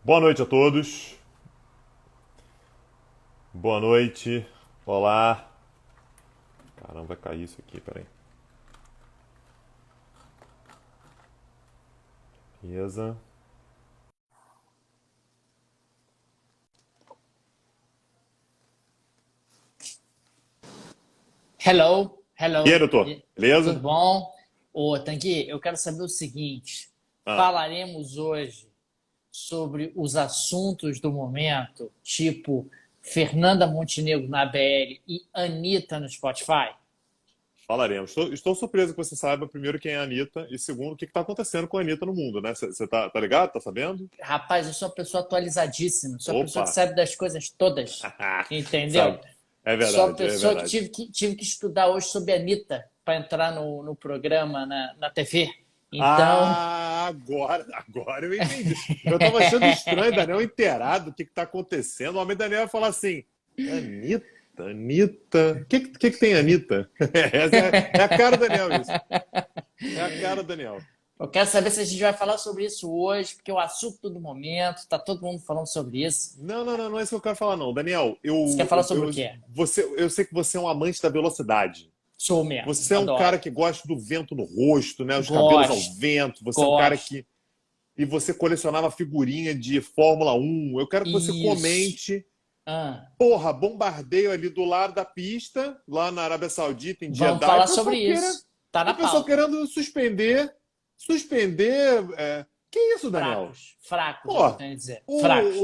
Boa noite a todos. Boa noite. Olá. Caramba, vai cair isso aqui, peraí. Beleza. Hello, E aí, hello. doutor? Tudo Beleza? bom? Ô, Tanguy, eu quero saber o seguinte: Ah, falaremos hoje sobre os assuntos do momento, tipo Fernanda Montenegro na BL e Anitta no Spotify? falaremos. Estou surpreso que você saiba, primeiro, quem é a Anitta e, segundo, o que está acontecendo com a Anitta no mundo, né? Você tá ligado? Tá sabendo? Rapaz, eu sou uma pessoa atualizadíssima, sou uma pessoa que Opa! sabe das coisas todas, entendeu? Sabe? É Sou uma verdade, é pessoa que verdade. tive que estudar hoje sobre a Anitta para entrar no programa na TV. Então, Ah, agora eu entendi. Eu tava achando estranho, Daniel inteirado do que tá acontecendo. O homem Daniel vai falar assim: Anitta, Anitta. O que tem Anitta? É a cara do Daniel, isso. É a cara do Daniel. eu quero saber se a gente vai falar sobre isso hoje, porque é o assunto do momento, tá todo mundo falando sobre isso. Não é isso que eu quero falar, não. Daniel, Você quer falar sobre o quê? eu sei que você é um amante da velocidade. Sou mesmo, Você é um cara adoro. que gosta do vento no rosto, né? Os cabelos ao Gosto, vento. Você é um cara gosto. que. E você colecionava figurinha de Fórmula 1. Eu quero que você Isso. comente. Ah, Porra, bombardeio ali do lado da pista, lá na Arábia Saudita, em vamos Jeddah, falar sobre isso. Tá e na o pessoal pauta. querendo suspender. Que isso, Daniel? Fracos, fracos é o que eu Pô, tenho a dizer. Fracos.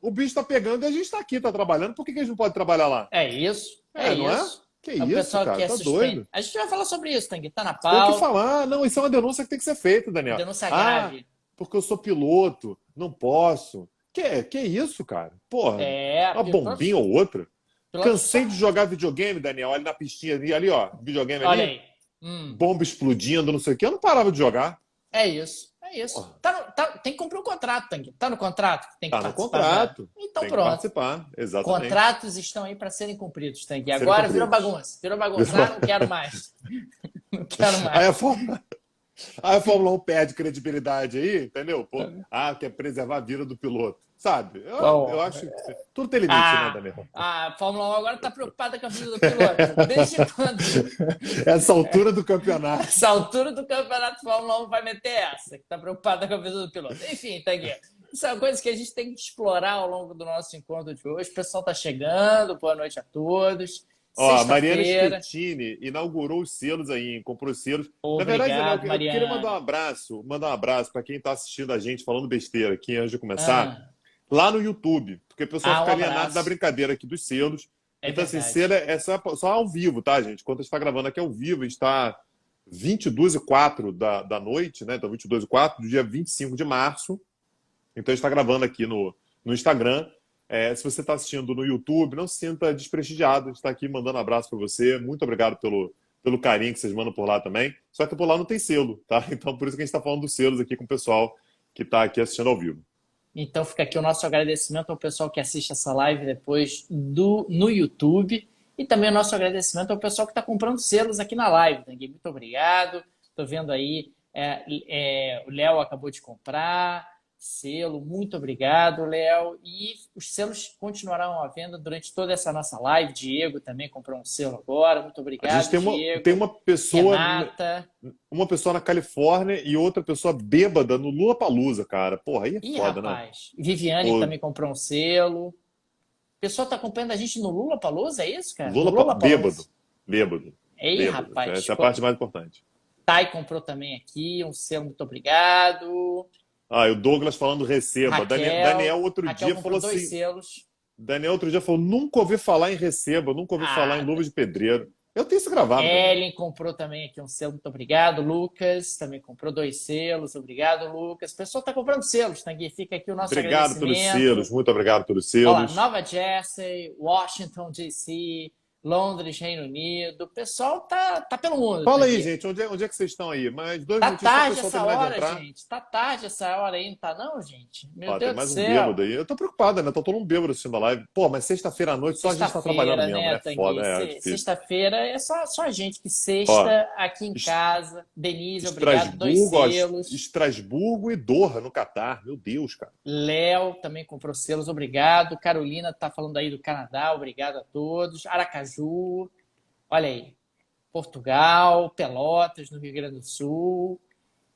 o bicho tá pegando e a gente tá aqui, tá trabalhando, por que a gente não pode trabalhar lá? É isso, é É, não é? isso. Que É o isso, pessoal que cara, quer tá suspender. doido. A gente vai falar sobre isso, Tanguy. Tá na Tem que pauta. falar, não, isso é uma denúncia que tem que ser feita, Daniel. Denúncia Ah, grave. porque eu sou piloto, não posso. Que isso, cara? Porra, É, uma bombinha ou outra. piloto Cansei só. de jogar videogame, Daniel, ali na pistinha, ali, ó, videogame Olha ali, aí. Hum. bomba explodindo, não sei o quê. Eu não parava de jogar. É isso, é isso. Porra, Tem que cumprir o contrato, Tanguy. Tá no contrato que tem que tá no participar da. contrato, Então tem que pronto. participar, exatamente. Contratos estão aí para serem cumpridos, Tanguy. Serem Agora virou cumpridos. bagunça. Virou bagunça. Ah, não quero mais. Não quero Aí a, mais. Fórmula, aí a Fórmula 1 perde credibilidade aí, entendeu? Pô, quer preservar a vida do piloto. Sabe? Eu Bom, acho que tudo tem limite, né, a, Daniel? a Fórmula 1 agora está preocupada com a vida do piloto. Desde quando Essa altura do campeonato. essa altura do campeonato Fórmula 1 vai meter essa, que está preocupada com a vida do piloto? Enfim, Tanguy. São coisas que a gente tem que explorar ao longo do nosso encontro de hoje. O pessoal está chegando. Boa noite a todos. Ó, a Mariana Sexta-feira. Schettini inaugurou os selos aí, hein? Comprou os selos. Na verdade, Daniel, Obrigado, eu queria Mariana. mandar um abraço para quem está assistindo a gente falando besteira aqui antes de começar, Ah, lá no YouTube, porque o pessoal um fica alienado da abraço. brincadeira aqui dos selos. É Então, assim, verdade. selo é só ao vivo, tá, gente? Quando a gente está gravando aqui ao vivo, está 22h04 da noite, né? Então, 22h04 do dia 25 de março. Então, a gente está gravando aqui no Instagram. Se você está assistindo no YouTube, não se sinta desprestigiado. A gente está aqui mandando um abraço para você. Muito obrigado pelo carinho que vocês mandam por lá também. Só que por lá não tem selo, tá? Então, por isso que a gente está falando dos selos aqui com o pessoal que está aqui assistindo ao vivo. Então fica aqui o nosso agradecimento ao pessoal que assiste essa live depois no YouTube. E também o nosso agradecimento ao pessoal que está comprando selos aqui na live, Tanguy. Muito obrigado. Estou vendo aí, o Léo acabou de comprar selo. Muito obrigado, Léo. E os selos continuarão à venda durante toda essa nossa live. Diego também comprou um selo agora. Muito A gente obrigado, tem Diego. Renata. uma pessoa na Califórnia e outra pessoa bêbada no Lollapalooza, cara. Porra, aí é Ih, foda, né? rapaz. Viviane Pô, também comprou um selo. O pessoal tá acompanhando a gente no Lollapalooza, é isso, cara? No Bêbado. Lollapalooza. Bêbado. Ei, Bêbado. rapaz. Essa é a parte mais importante. Thay comprou também aqui um selo, muito obrigado. Ah, e o Douglas falando receba. Raquel. Outro Raquel dia comprou falou dois assim. selos. Daniel outro dia falou: nunca ouvi falar em receba, nunca ouvi falar em A luva de pedreiro. Eu tenho isso gravado, Daniel. Ellen comprou também aqui um selo, muito obrigado. Lucas também comprou dois selos, obrigado, Lucas. O pessoal tá comprando selos, Tanguy. Fica aqui o nosso Obrigado pelos agradecimento. selos, muito obrado pelos Olha lá, selos. Nova Jersey, Washington, D.C., Londres, Reino Unido. O pessoal tá pelo mundo. Fala aí, Tanguy. gente, onde é que vocês estão aí? Mais dois Tá minutinhos só para o tarde pessoal essa terminar de hora, entrar. gente. Tá tarde essa hora aí, não tá não, gente? Meu Ó, tem Deus do mais um céu. bêbado aí. Eu tô preocupado, né? Tá todo mundo bêbado assistindo a live. Pô, mas sexta-feira à noite só a gente tá trabalhando Sexta-feira, mesmo, né, né? Foda, Tanguy? é difícil. Sexta-feira é só a gente que Ó, sexta aqui em Es- casa. Denise, obrigado. Dois Estrasburgo, ó, selos. Estrasburgo e Doha, no Catar. Meu Deus, cara. Léo também comprou selos, obrigado. Carolina tá falando aí do Canadá, obrigado a todos. Aracaju, olha aí. Portugal, Pelotas, no Rio Grande do Sul.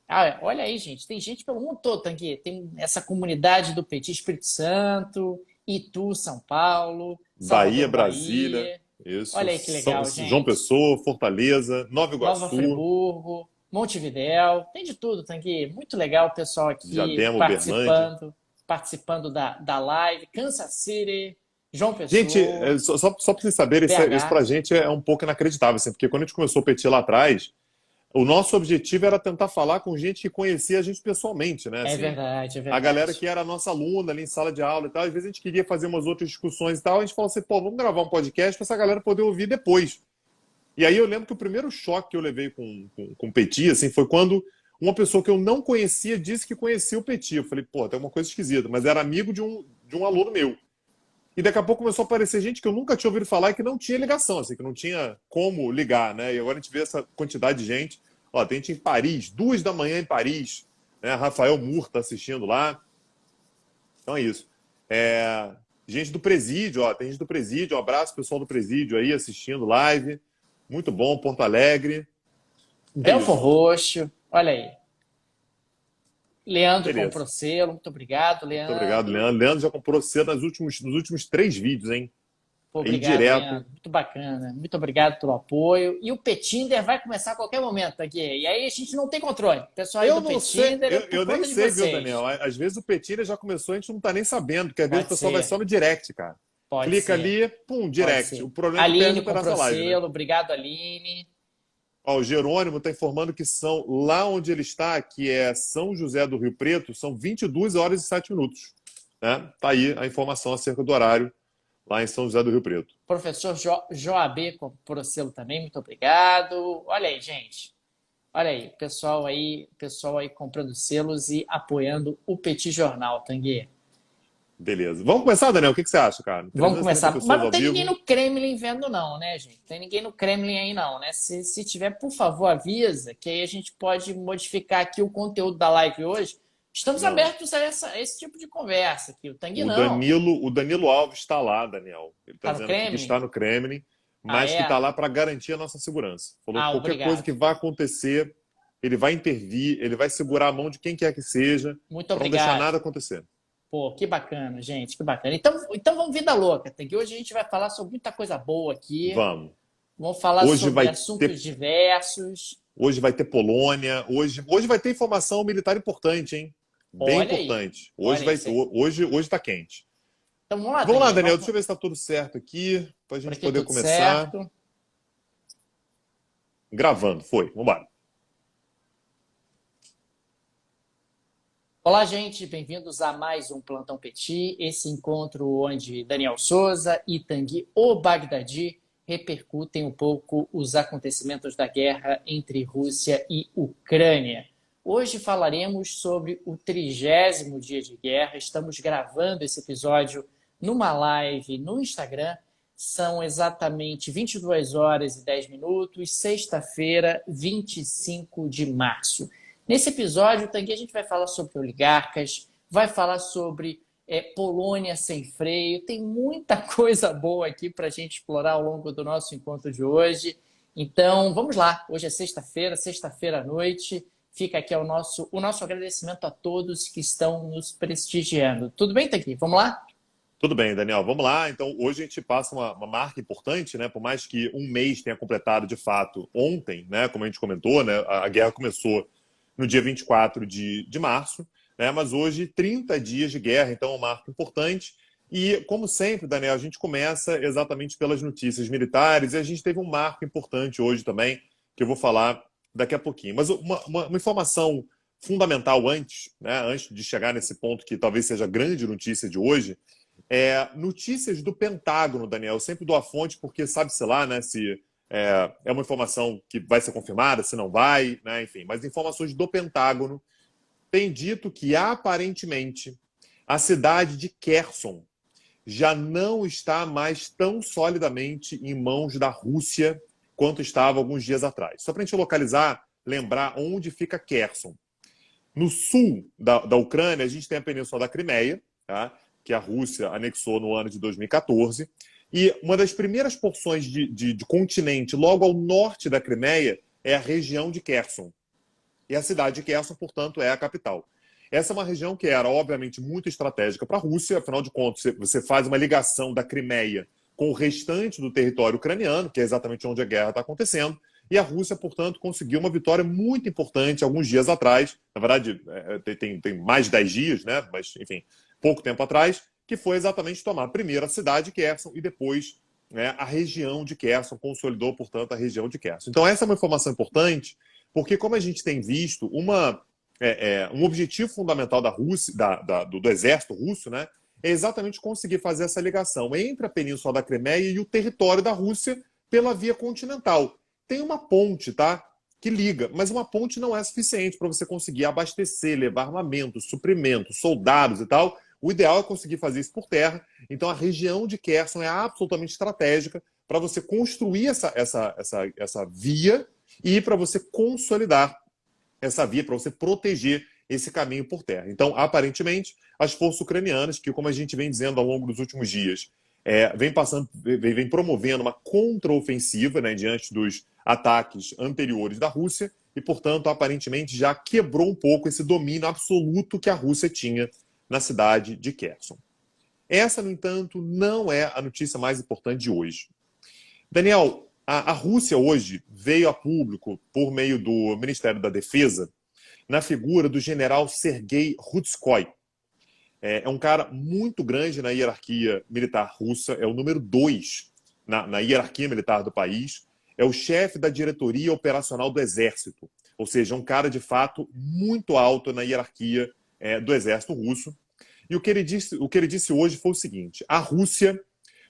Ah, olha aí, gente, tem gente pelo mundo todo, Tanguy. Tem essa comunidade do Petit Espírito Santo, Itu, São Paulo, Bahia, Salvador, Brasília. Bahia. Isso. Olha aí que legal, João gente. Pessoa, Fortaleza, Nova Nova Iguaçu, Friburgo, Montevidéu, tem de tudo, Tanguy. Muito legal o pessoal aqui Diadema, Uberlândia. participando da live. Kansas City, João Gente, Pessoa, só para vocês saberem, isso BH. pra gente é um pouco inacreditável, assim, porque quando a gente começou o Petit lá atrás, o nosso objetivo era tentar falar com gente que conhecia a gente pessoalmente, né? É Assim, verdade, é a galera verdade. que era nossa aluna ali em sala de aula e tal, às vezes a gente queria fazer umas outras discussões e tal, a gente falou assim, pô, vamos gravar um podcast para essa galera poder ouvir depois. E aí eu lembro que o primeiro choque que eu levei com o Petit, assim, foi quando uma pessoa que eu não conhecia disse que conhecia o Petit. Eu falei, pô, tem uma coisa esquisita, mas era amigo de um aluno meu. E daqui a pouco começou a aparecer gente que eu nunca tinha ouvido falar e que não tinha ligação, assim, que não tinha como ligar, né? E agora a gente vê essa quantidade de gente. Ó, tem gente em Paris, 2 da manhã em Paris, né? Rafael Mur tá assistindo lá. Então é isso. Gente do presídio, ó, tem gente do presídio, um abraço pessoal do presídio aí assistindo live. Muito bom, Porto Alegre. É Belfor isso. Roxo, olha aí. Leandro Beleza. comprou selo, muito obrigado, Muito obrigado, Leandro. Leandro. Leandro já comprou cedo nos últimos 3 vídeos, hein? Pô, Aí obrigado, direto. Leandro. Muito bacana. Muito obrigado pelo apoio. E o Petinder vai começar a qualquer momento aqui. E aí a gente não tem controle. O pessoal aí Eu do não sei, Petinder é por eu nem conta de sei, viu, Daniel? vocês. Às vezes o Petilha já começou, a gente não tá nem sabendo, porque às vezes o Pode pessoal vai só ser, no direct, cara. pode Clica ser, ali, pum, pode direct. ser. O problema é que perde Aline um pedaço da comprou live, né? selo, obrigado, Aline. Ó, o Jerônimo está informando que são lá onde ele está, que é São José do Rio Preto, são 22 horas e 7 minutos. Né? Tá aí a informação acerca do horário lá em São José do Rio Preto. Professor Joab comprou selo também, muito obrigado. Olha aí, gente. Olha aí, pessoal aí comprando selos e apoiando o Petit Jornal, Tanguy. Beleza. Vamos começar, Daniel? O que você acha, cara? Vamos 350 começar. Mas pessoas não ao tem ninguém vivo. no Kremlin vendo, não, né, gente? Tem ninguém no Kremlin aí, não, né? Se tiver, por favor, avisa, que aí a gente pode modificar aqui o conteúdo da live hoje. Estamos Não. abertos a esse tipo de conversa aqui. O Tanguy O não. Danilo, o Danilo Alves está lá, Daniel. Ele está Tá no dizendo aqui que Kremlin? está no Kremlin, Ah, mas que está é? lá para garantir a nossa segurança. Falou que Ah, qualquer coisa obrigado. que vai acontecer, ele vai intervir, ele vai segurar a mão de quem quer que seja, Muito para não deixar obrigado. nada acontecer. Pô, que bacana, gente, que bacana. Então vamos vida louca, Tanguy. Hoje a gente vai falar sobre muita coisa boa aqui. Vamos. Vamos falar Hoje sobre vai assuntos ter, diversos. hoje vai ter Polônia, hoje vai ter informação militar importante, hein? Bem Olha aí. importante. Olha aí. Hoje está quente. Então vamos lá, Vamos lá, Tanguy. Daniel, Vamos deixa eu ver se está tudo certo aqui, para a por gente aqui poder tudo começar. certo. Gravando, foi. Vamos embora. Olá, gente, bem-vindos a mais um Plantão Petit, esse encontro onde Daniel Souza e Tanguy O Bagdadi repercutem um pouco os acontecimentos da guerra entre Rússia e Ucrânia. Hoje falaremos sobre o 30º dia de guerra. Estamos gravando esse episódio numa live no Instagram. São exatamente 22 horas e 10 minutos, sexta-feira, 25 de março. Nesse episódio, Tanguy, a gente vai falar sobre oligarcas, vai falar sobre Polônia sem freio. Tem muita coisa boa aqui para a gente explorar ao longo do nosso encontro de hoje. Então, vamos lá. Hoje é sexta-feira à noite. Fica aqui o nosso agradecimento a todos que estão nos prestigiando. Tudo bem, Tanguy? Vamos lá? Tudo bem, Daniel, vamos lá. Então, hoje a gente passa uma marca importante, né? Por mais que um mês tenha completado de fato ontem, né? Como a gente comentou, né? A guerra começou no dia 24 de março, né? Mas hoje, 30 dias de guerra, então é um marco importante. E, como sempre, Daniel, a gente começa exatamente pelas notícias militares e a gente teve um marco importante hoje também, que eu vou falar daqui a pouquinho. Mas uma informação fundamental antes, né? Antes de chegar nesse ponto que talvez seja a grande notícia de hoje, Notícias do Pentágono, Daniel. Eu sempre dou a fonte porque sabe-se lá, né, se é uma informação que vai ser confirmada, se não vai, né, enfim. Mas informações do Pentágono têm dito que, aparentemente, a cidade de Kherson já não está mais tão solidamente em mãos da Rússia quanto estava alguns dias atrás. Só para a gente localizar, lembrar onde fica Kherson. No sul da Ucrânia, a gente tem a Península da Crimeia, tá? Que a Rússia anexou no ano de 2014. E uma das primeiras porções de continente, logo ao norte da Crimeia, é a região de Kherson. E a cidade de Kherson, portanto, é a capital. Essa é uma região que era, obviamente, muito estratégica para a Rússia. Afinal de contas, você faz uma ligação da Crimeia com o restante do território ucraniano, que é exatamente onde a guerra está acontecendo. E a Rússia, portanto, conseguiu uma vitória muito importante alguns dias atrás. Na verdade, tem mais de 10 dias, né? Mas, enfim, pouco tempo atrás, que foi exatamente tomar primeiro a cidade de Kherson e depois, né, a região de Kherson, consolidou, portanto, a região de Kherson. Então, essa é uma informação importante, porque como a gente tem visto, um objetivo fundamental da Rússia, do exército russo, né, é exatamente conseguir fazer essa ligação entre a Península da Crimeia e o território da Rússia pela via continental. Tem uma ponte, tá, que liga, mas uma ponte não é suficiente para você conseguir abastecer, levar armamentos, suprimentos, soldados e tal. O ideal é conseguir fazer isso por terra. Então, a região de Kherson é absolutamente estratégica para você construir essa via e para você consolidar essa via, para você proteger esse caminho por terra. Então, aparentemente, as forças ucranianas, que, como a gente vem dizendo ao longo dos últimos dias, vem promovendo uma contraofensiva, né, diante dos ataques anteriores da Rússia e, portanto, aparentemente já quebrou um pouco esse domínio absoluto que a Rússia tinha na cidade de Kherson. Essa, no entanto, não é a notícia mais importante de hoje. Daniel, a Rússia hoje veio a público, por meio do Ministério da Defesa, na figura do general Sergei Rutskoy. É um cara muito grande na hierarquia militar russa, é o número 2 na hierarquia militar do país, é o chefe da diretoria operacional do Exército, ou seja, um cara de fato muito alto na hierarquia do Exército russo. E o que ele disse hoje foi o seguinte: a Rússia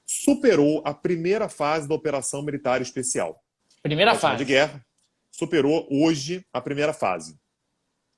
superou a primeira fase da operação militar especial. Primeira Ótima de fase. guerra, superou hoje a primeira fase.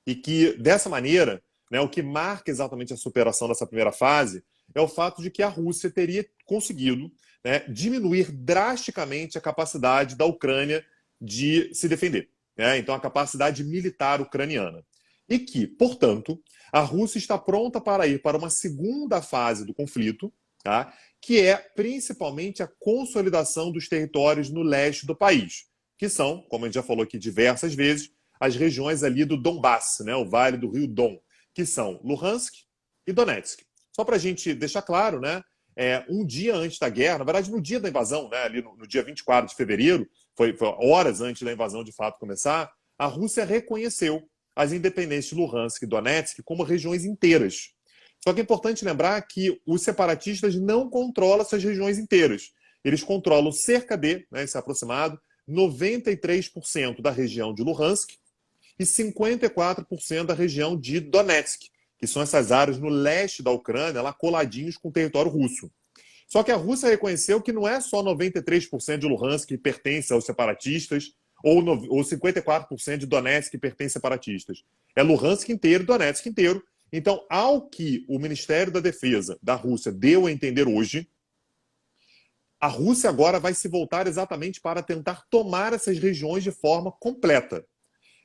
E que, dessa maneira, né, o que marca exatamente a superação dessa primeira fase é o fato de que a Rússia teria conseguido, né, diminuir drasticamente a capacidade da Ucrânia de se defender, né? Então, a capacidade militar ucraniana. E que, portanto, a Rússia está pronta para ir para uma segunda fase do conflito, tá? Que é principalmente a consolidação dos territórios no leste do país, que são, como a gente já falou aqui diversas vezes, as regiões ali do Donbass, né, o Vale do Rio Don, que são Luhansk e Donetsk. Só para a gente deixar claro, né, um dia antes da guerra, na verdade no dia da invasão, né, ali no dia 24 de fevereiro, foi horas antes da invasão de fato começar, a Rússia reconheceu as independências de Luhansk e Donetsk como regiões inteiras. Só que é importante lembrar que os separatistas não controlam essas regiões inteiras. Eles controlam cerca de, né, esse aproximado, 93% da região de Luhansk e 54% da região de Donetsk, que são essas áreas no leste da Ucrânia, lá coladinhos com o território russo. Só que a Rússia reconheceu que não é só 93% de Luhansk que pertence aos separatistas ou 54% de Donetsk que pertence aos separatistas. É Luhansk inteiro e Donetsk inteiro. Então, ao que o Ministério da Defesa da Rússia deu a entender hoje, a Rússia agora vai se voltar exatamente para tentar tomar essas regiões de forma completa.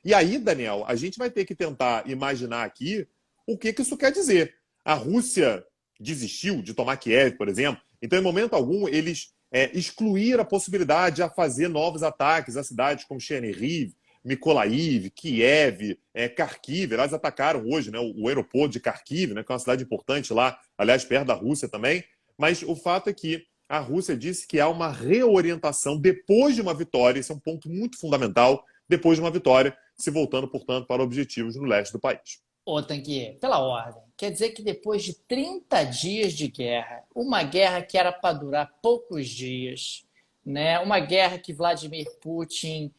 E aí, Daniel, a gente vai ter que tentar imaginar aqui o que isso quer dizer. A Rússia desistiu de tomar Kiev, por exemplo. Então, em momento algum, eles excluíram a possibilidade de fazer novos ataques a cidades como Chernihiv, Mykolaiv, Kiev, Kharkiv. Elas atacaram hoje, né, o aeroporto de Kharkiv, né, que é uma cidade importante lá, aliás, perto da Rússia também. Mas o fato é que a Rússia disse que há uma reorientação depois de uma vitória, esse é um ponto muito fundamental, depois de uma vitória, se voltando, portanto, para objetivos no leste do país. Ô, Tanguy, pela ordem, quer dizer que depois de 30 dias de guerra, uma guerra que era para durar poucos dias, né? Uma guerra que Vladimir Putin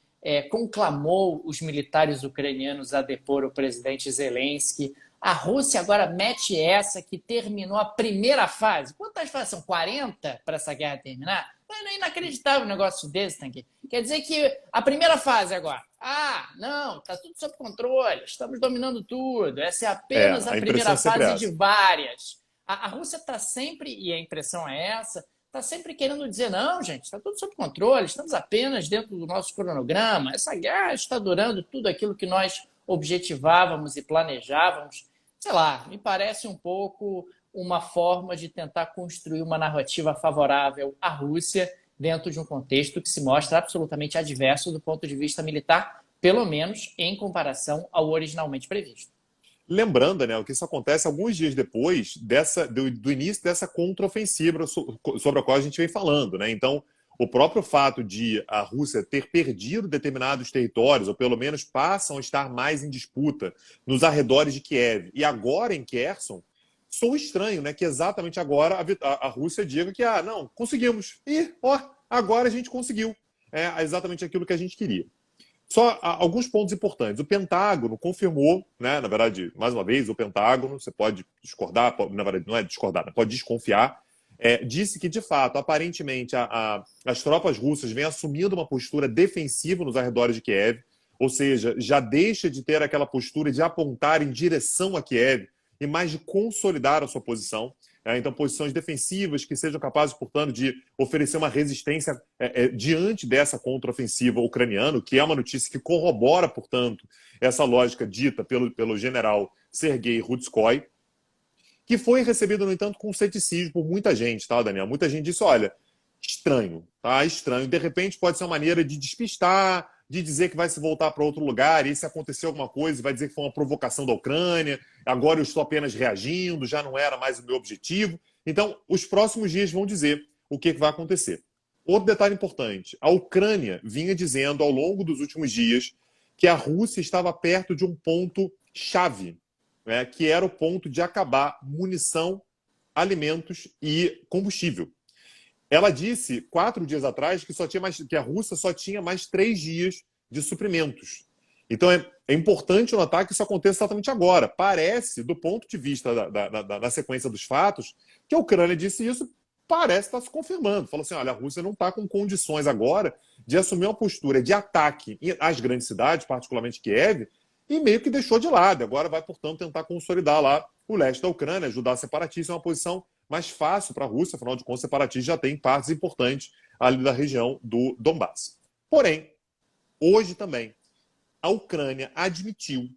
conclamou os militares ucranianos a depor o presidente Zelensky, A Rússia agora mete essa que terminou a primeira fase. Quantas fases são? 40 para essa guerra terminar? É inacreditável um negócio desse, Tanguy. Quer dizer que a primeira fase agora. Ah, não, está tudo sob controle, estamos dominando tudo. Essa é apenas a A impressão primeira é sempre fase de essa. várias. A Rússia está sempre, e a impressão é essa, está sempre querendo dizer, não, gente, está tudo sob controle, estamos apenas dentro do nosso cronograma. Essa guerra está durando tudo aquilo que nós objetivávamos e planejávamos. Sei lá, me parece um pouco uma forma de tentar construir uma narrativa favorável à Rússia dentro de um contexto que se mostra absolutamente adverso do ponto de vista militar, pelo menos em comparação ao originalmente previsto. Lembrando, né, que isso acontece alguns dias depois do início dessa contraofensiva sobre a qual a gente vem falando, né? Então, o próprio fato de a Rússia ter perdido determinados territórios, ou pelo menos passam a estar mais em disputa nos arredores de Kiev, e agora em Kherson, sou estranho, né, que exatamente agora a Rússia diga que, não, conseguimos. E, agora a gente conseguiu. É exatamente aquilo que a gente queria. Só alguns pontos importantes. O Pentágono confirmou, né, na verdade, mais uma vez, o Pentágono, você pode discordar, na verdade, não é discordar, né, pode desconfiar, disse que, de fato, aparentemente, as tropas russas vêm assumindo uma postura defensiva nos arredores de Kiev, ou seja, já deixa de ter aquela postura de apontar em direção a Kiev e mais de consolidar a sua posição. Então, posições defensivas que sejam capazes, portanto, de oferecer uma resistência diante dessa contraofensiva ucraniana, que é uma notícia que corrobora, portanto, essa lógica dita pelo general Sergei Rutskoy, que foi recebido, no entanto, com ceticismo por muita gente, tá, Daniel? Muita gente disse, olha, estranho, tá? Estranho. De repente pode ser uma maneira de despistar, de dizer que vai se voltar para outro lugar, e se acontecer alguma coisa, vai dizer que foi uma provocação da Ucrânia, agora eu estou apenas reagindo, já não era mais o meu objetivo. Então, os próximos dias vão dizer o que vai acontecer. Outro detalhe importante, a Ucrânia vinha dizendo ao longo dos últimos dias que a Rússia estava perto de um ponto-chave, né, que era o ponto de acabar munição, alimentos e combustível. Ela disse 4 dias atrás que a Rússia só tinha mais 3 dias de suprimentos. Então é importante notar que isso acontece exatamente agora. Parece, do ponto de vista da sequência dos fatos, que a Ucrânia disse isso, parece estar se confirmando. Falou assim, olha, a Rússia não está com condições agora de assumir uma postura de ataque às grandes cidades, particularmente Kiev, e meio que deixou de lado. Agora vai, portanto, tentar consolidar lá o leste da Ucrânia, ajudar a separatistas, é uma posição mais fácil para a Rússia, afinal de contas, os separatistas já têm partes importantes ali da região do Donbass. Porém, hoje também, a Ucrânia admitiu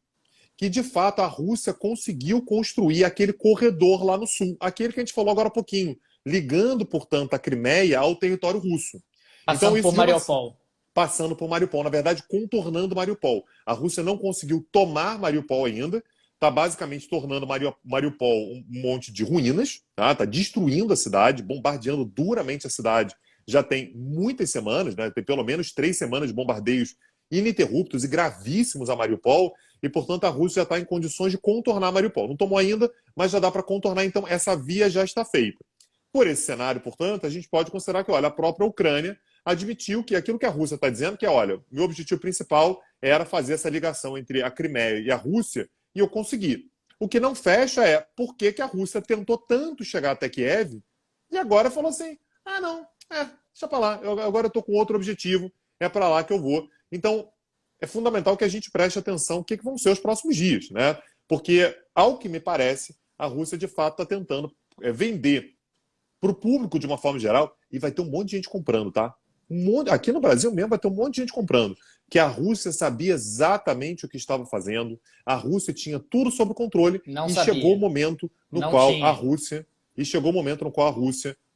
que, de fato, a Rússia conseguiu construir aquele corredor lá no sul, aquele que a gente falou agora há pouquinho, ligando, portanto, a Crimeia ao território russo. Passando por Mariupol. Passando por Mariupol, na verdade, contornando Mariupol. A Rússia não conseguiu tomar Mariupol ainda, está basicamente tornando Mariupol um monte de ruínas, tá destruindo a cidade, bombardeando duramente a cidade. Já tem muitas semanas, né? Tem pelo menos 3 semanas de bombardeios ininterruptos e gravíssimos a Mariupol, e, portanto, a Rússia já está em condições de contornar Mariupol. Não tomou ainda, mas já dá para contornar, então essa via já está feita. Por esse cenário, portanto, a gente pode considerar que, olha, a própria Ucrânia admitiu que aquilo que a Rússia está dizendo, que é, olha, meu objetivo principal era fazer essa ligação entre a Crimeia e a Rússia, e eu consegui. O que não fecha é por que a Rússia tentou tanto chegar até Kiev e agora falou assim, não, deixa para lá, agora eu estou com outro objetivo, é para lá que eu vou. Então, é fundamental que a gente preste atenção no que vão ser os próximos dias, né? Porque, ao que me parece, a Rússia, de fato, está tentando vender para o público de uma forma geral, e vai ter um monte de gente comprando, tá? Aqui no Brasil mesmo vai ter um monte de gente comprando, que a Rússia sabia exatamente o que estava fazendo, a Rússia tinha tudo sob controle, Não e sabia. chegou o momento no Não qual tinha. a Rússia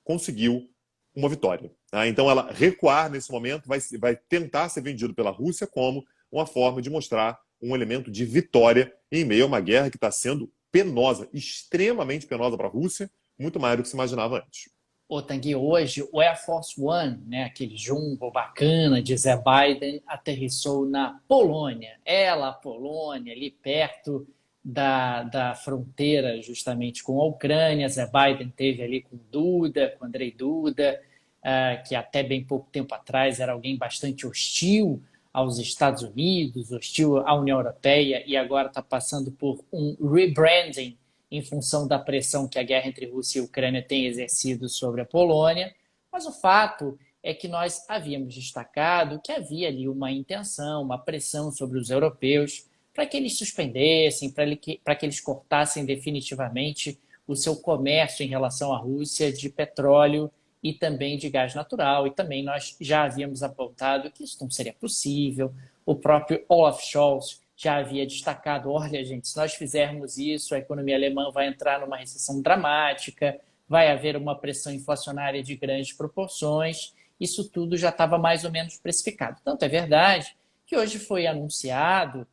conseguiu uma vitória. Tá? Então ela recuar nesse momento vai tentar ser vendido pela Rússia como uma forma de mostrar um elemento de vitória em meio a uma guerra que está sendo penosa, extremamente penosa para a Rússia, muito mais do que se imaginava antes. Ô, Tanguy, hoje o Air Force One, né, aquele jumbo bacana de Zé Biden, aterrissou na Polônia. A Polônia, ali perto da fronteira justamente com a Ucrânia. Zé Biden teve ali com Duda, com Andrei Duda, que até bem pouco tempo atrás era alguém bastante hostil aos Estados Unidos, hostil à União Europeia, e agora está passando por um rebranding em função da pressão que a guerra entre Rússia e Ucrânia tem exercido sobre a Polônia. Mas o fato é que nós havíamos destacado que havia ali uma intenção, uma pressão sobre os europeus para que eles suspendessem, para que eles cortassem definitivamente o seu comércio em relação à Rússia de petróleo e também de gás natural. E também nós já havíamos apontado que isso não seria possível. O próprio Olaf Scholz já havia destacado, olha, gente, se nós fizermos isso, a economia alemã vai entrar numa recessão dramática, vai haver uma pressão inflacionária de grandes proporções. Isso tudo já estava mais ou menos precificado. Tanto é verdade que hoje foi anunciado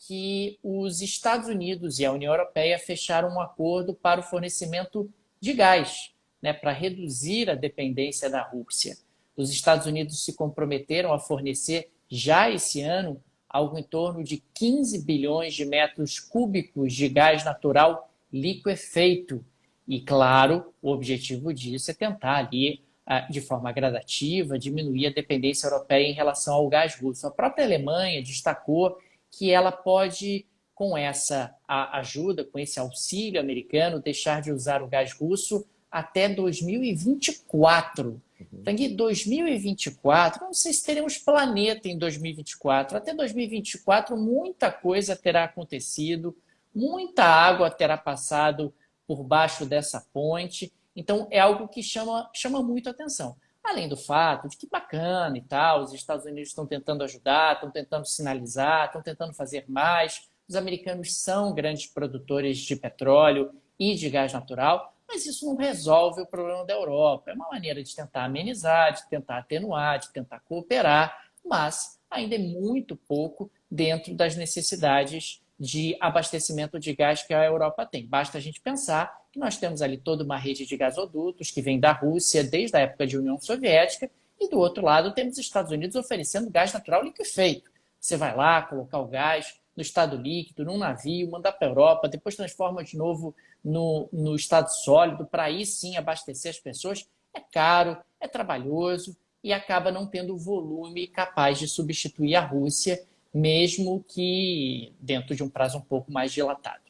que os Estados Unidos e a União Europeia fecharam um acordo para o fornecimento de gás, né, para reduzir a dependência da Rússia. Os Estados Unidos se comprometeram a fornecer já esse ano algo em torno de 15 bilhões de metros cúbicos de gás natural liquefeito. E, claro, o objetivo disso é tentar ali, de forma gradativa, diminuir a dependência europeia em relação ao gás russo. A própria Alemanha destacou que ela pode, com essa ajuda, com esse auxílio americano, deixar de usar o gás russo até 2024. Então, em 2024, não sei se teremos planeta em 2024. Até 2024, muita coisa terá acontecido, muita água terá passado por baixo dessa ponte. Então, é algo que chama muito atenção. Além do fato de que bacana e tal, os Estados Unidos estão tentando ajudar, estão tentando sinalizar, estão tentando fazer mais. Os americanos são grandes produtores de petróleo e de gás natural, mas isso não resolve o problema da Europa. É uma maneira de tentar amenizar, de tentar atenuar, de tentar cooperar, mas ainda é muito pouco dentro das necessidades de abastecimento de gás que a Europa tem. Basta a gente pensar que nós temos ali toda uma rede de gasodutos que vem da Rússia desde a época de União Soviética e, do outro lado, temos os Estados Unidos oferecendo gás natural liquefeito. Você vai lá colocar o gás no estado líquido, num navio, mandar para a Europa, depois transforma de novo no estado sólido para aí sim abastecer as pessoas. É caro, é trabalhoso e acaba não tendo o volume capaz de substituir a Rússia, mesmo que dentro de um prazo um pouco mais dilatado.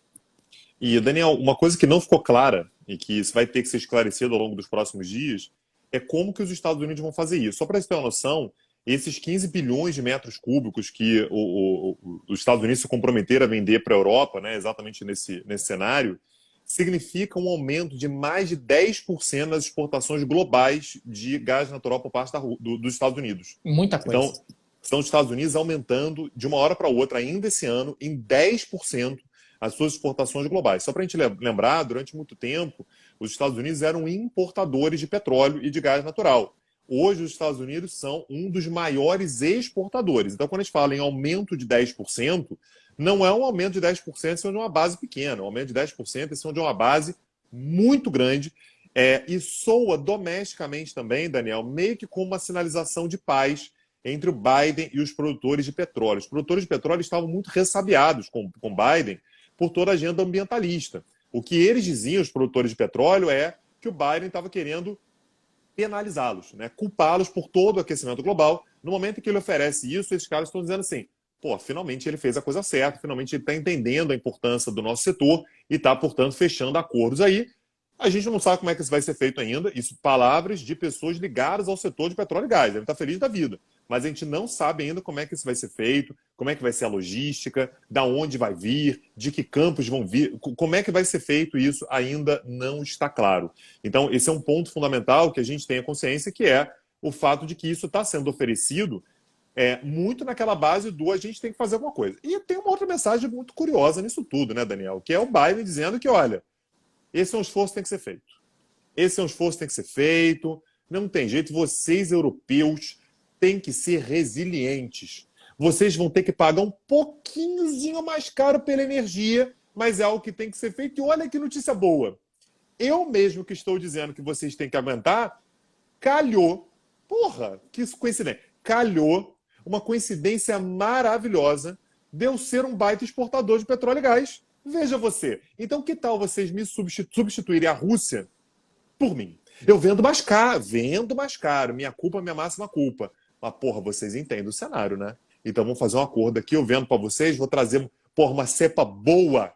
E, Daniel, uma coisa que não ficou clara e que isso vai ter que ser esclarecido ao longo dos próximos dias é como que os Estados Unidos vão fazer isso. Só para você ter uma noção, esses 15 bilhões de metros cúbicos que os Estados Unidos se comprometeram a vender para a Europa, né, exatamente nesse cenário, significa um aumento de mais de 10% nas exportações globais de gás natural por parte dos Estados Unidos. Muita coisa. Então, são os Estados Unidos aumentando de uma hora para outra, ainda esse ano, em 10% as suas exportações globais. Só para a gente lembrar, durante muito tempo, os Estados Unidos eram importadores de petróleo e de gás natural. Hoje, os Estados Unidos são um dos maiores exportadores. Então, quando a gente fala em aumento de 10%, não é um aumento de 10% em cima de uma base pequena. É um aumento de 10% em cima de uma base muito grande. E soa domesticamente também, Daniel, meio que como uma sinalização de paz entre o Biden e os produtores de petróleo. Os produtores de petróleo estavam muito ressabiados com Biden por toda a agenda ambientalista. O que eles diziam, os produtores de petróleo, é que o Biden estava querendo penalizá-los, né? Culpá-los por todo o aquecimento global. No momento em que ele oferece isso, esses caras estão dizendo assim, pô, finalmente ele fez a coisa certa, finalmente ele está entendendo a importância do nosso setor e está, portanto, fechando acordos aí. A gente não sabe como é que isso vai ser feito ainda. Isso, palavras de pessoas ligadas ao setor de petróleo e gás. Deve estar feliz da vida. Mas a gente não sabe ainda como é que isso vai ser feito, como é que vai ser a logística, da onde vai vir, de que campos vão vir, como é que vai ser feito isso ainda não está claro. Então, esse é um ponto fundamental que a gente tenha consciência, que é o fato de que isso está sendo oferecido muito naquela base do a gente tem que fazer alguma coisa. E tem uma outra mensagem muito curiosa nisso tudo, né, Daniel? Que é o Biden dizendo que, olha, esse é um esforço que tem que ser feito. Esse é um esforço que tem que ser feito, não tem jeito, vocês europeus têm que ser resilientes. Vocês vão ter que pagar um pouquinhozinho mais caro pela energia, mas é algo que tem que ser feito. E olha que notícia boa. Eu mesmo que estou dizendo que vocês têm que aguentar, calhou, porra, que coincidência, calhou uma coincidência maravilhosa de eu ser um baita exportador de petróleo e gás. Veja você. Então, que tal vocês me substituírem a Rússia por mim? Eu vendo mais caro. Minha culpa, minha máxima culpa. Mas, porra, vocês entendem o cenário, né? Então vamos fazer um acordo aqui, eu vendo para vocês, vou trazer uma cepa boa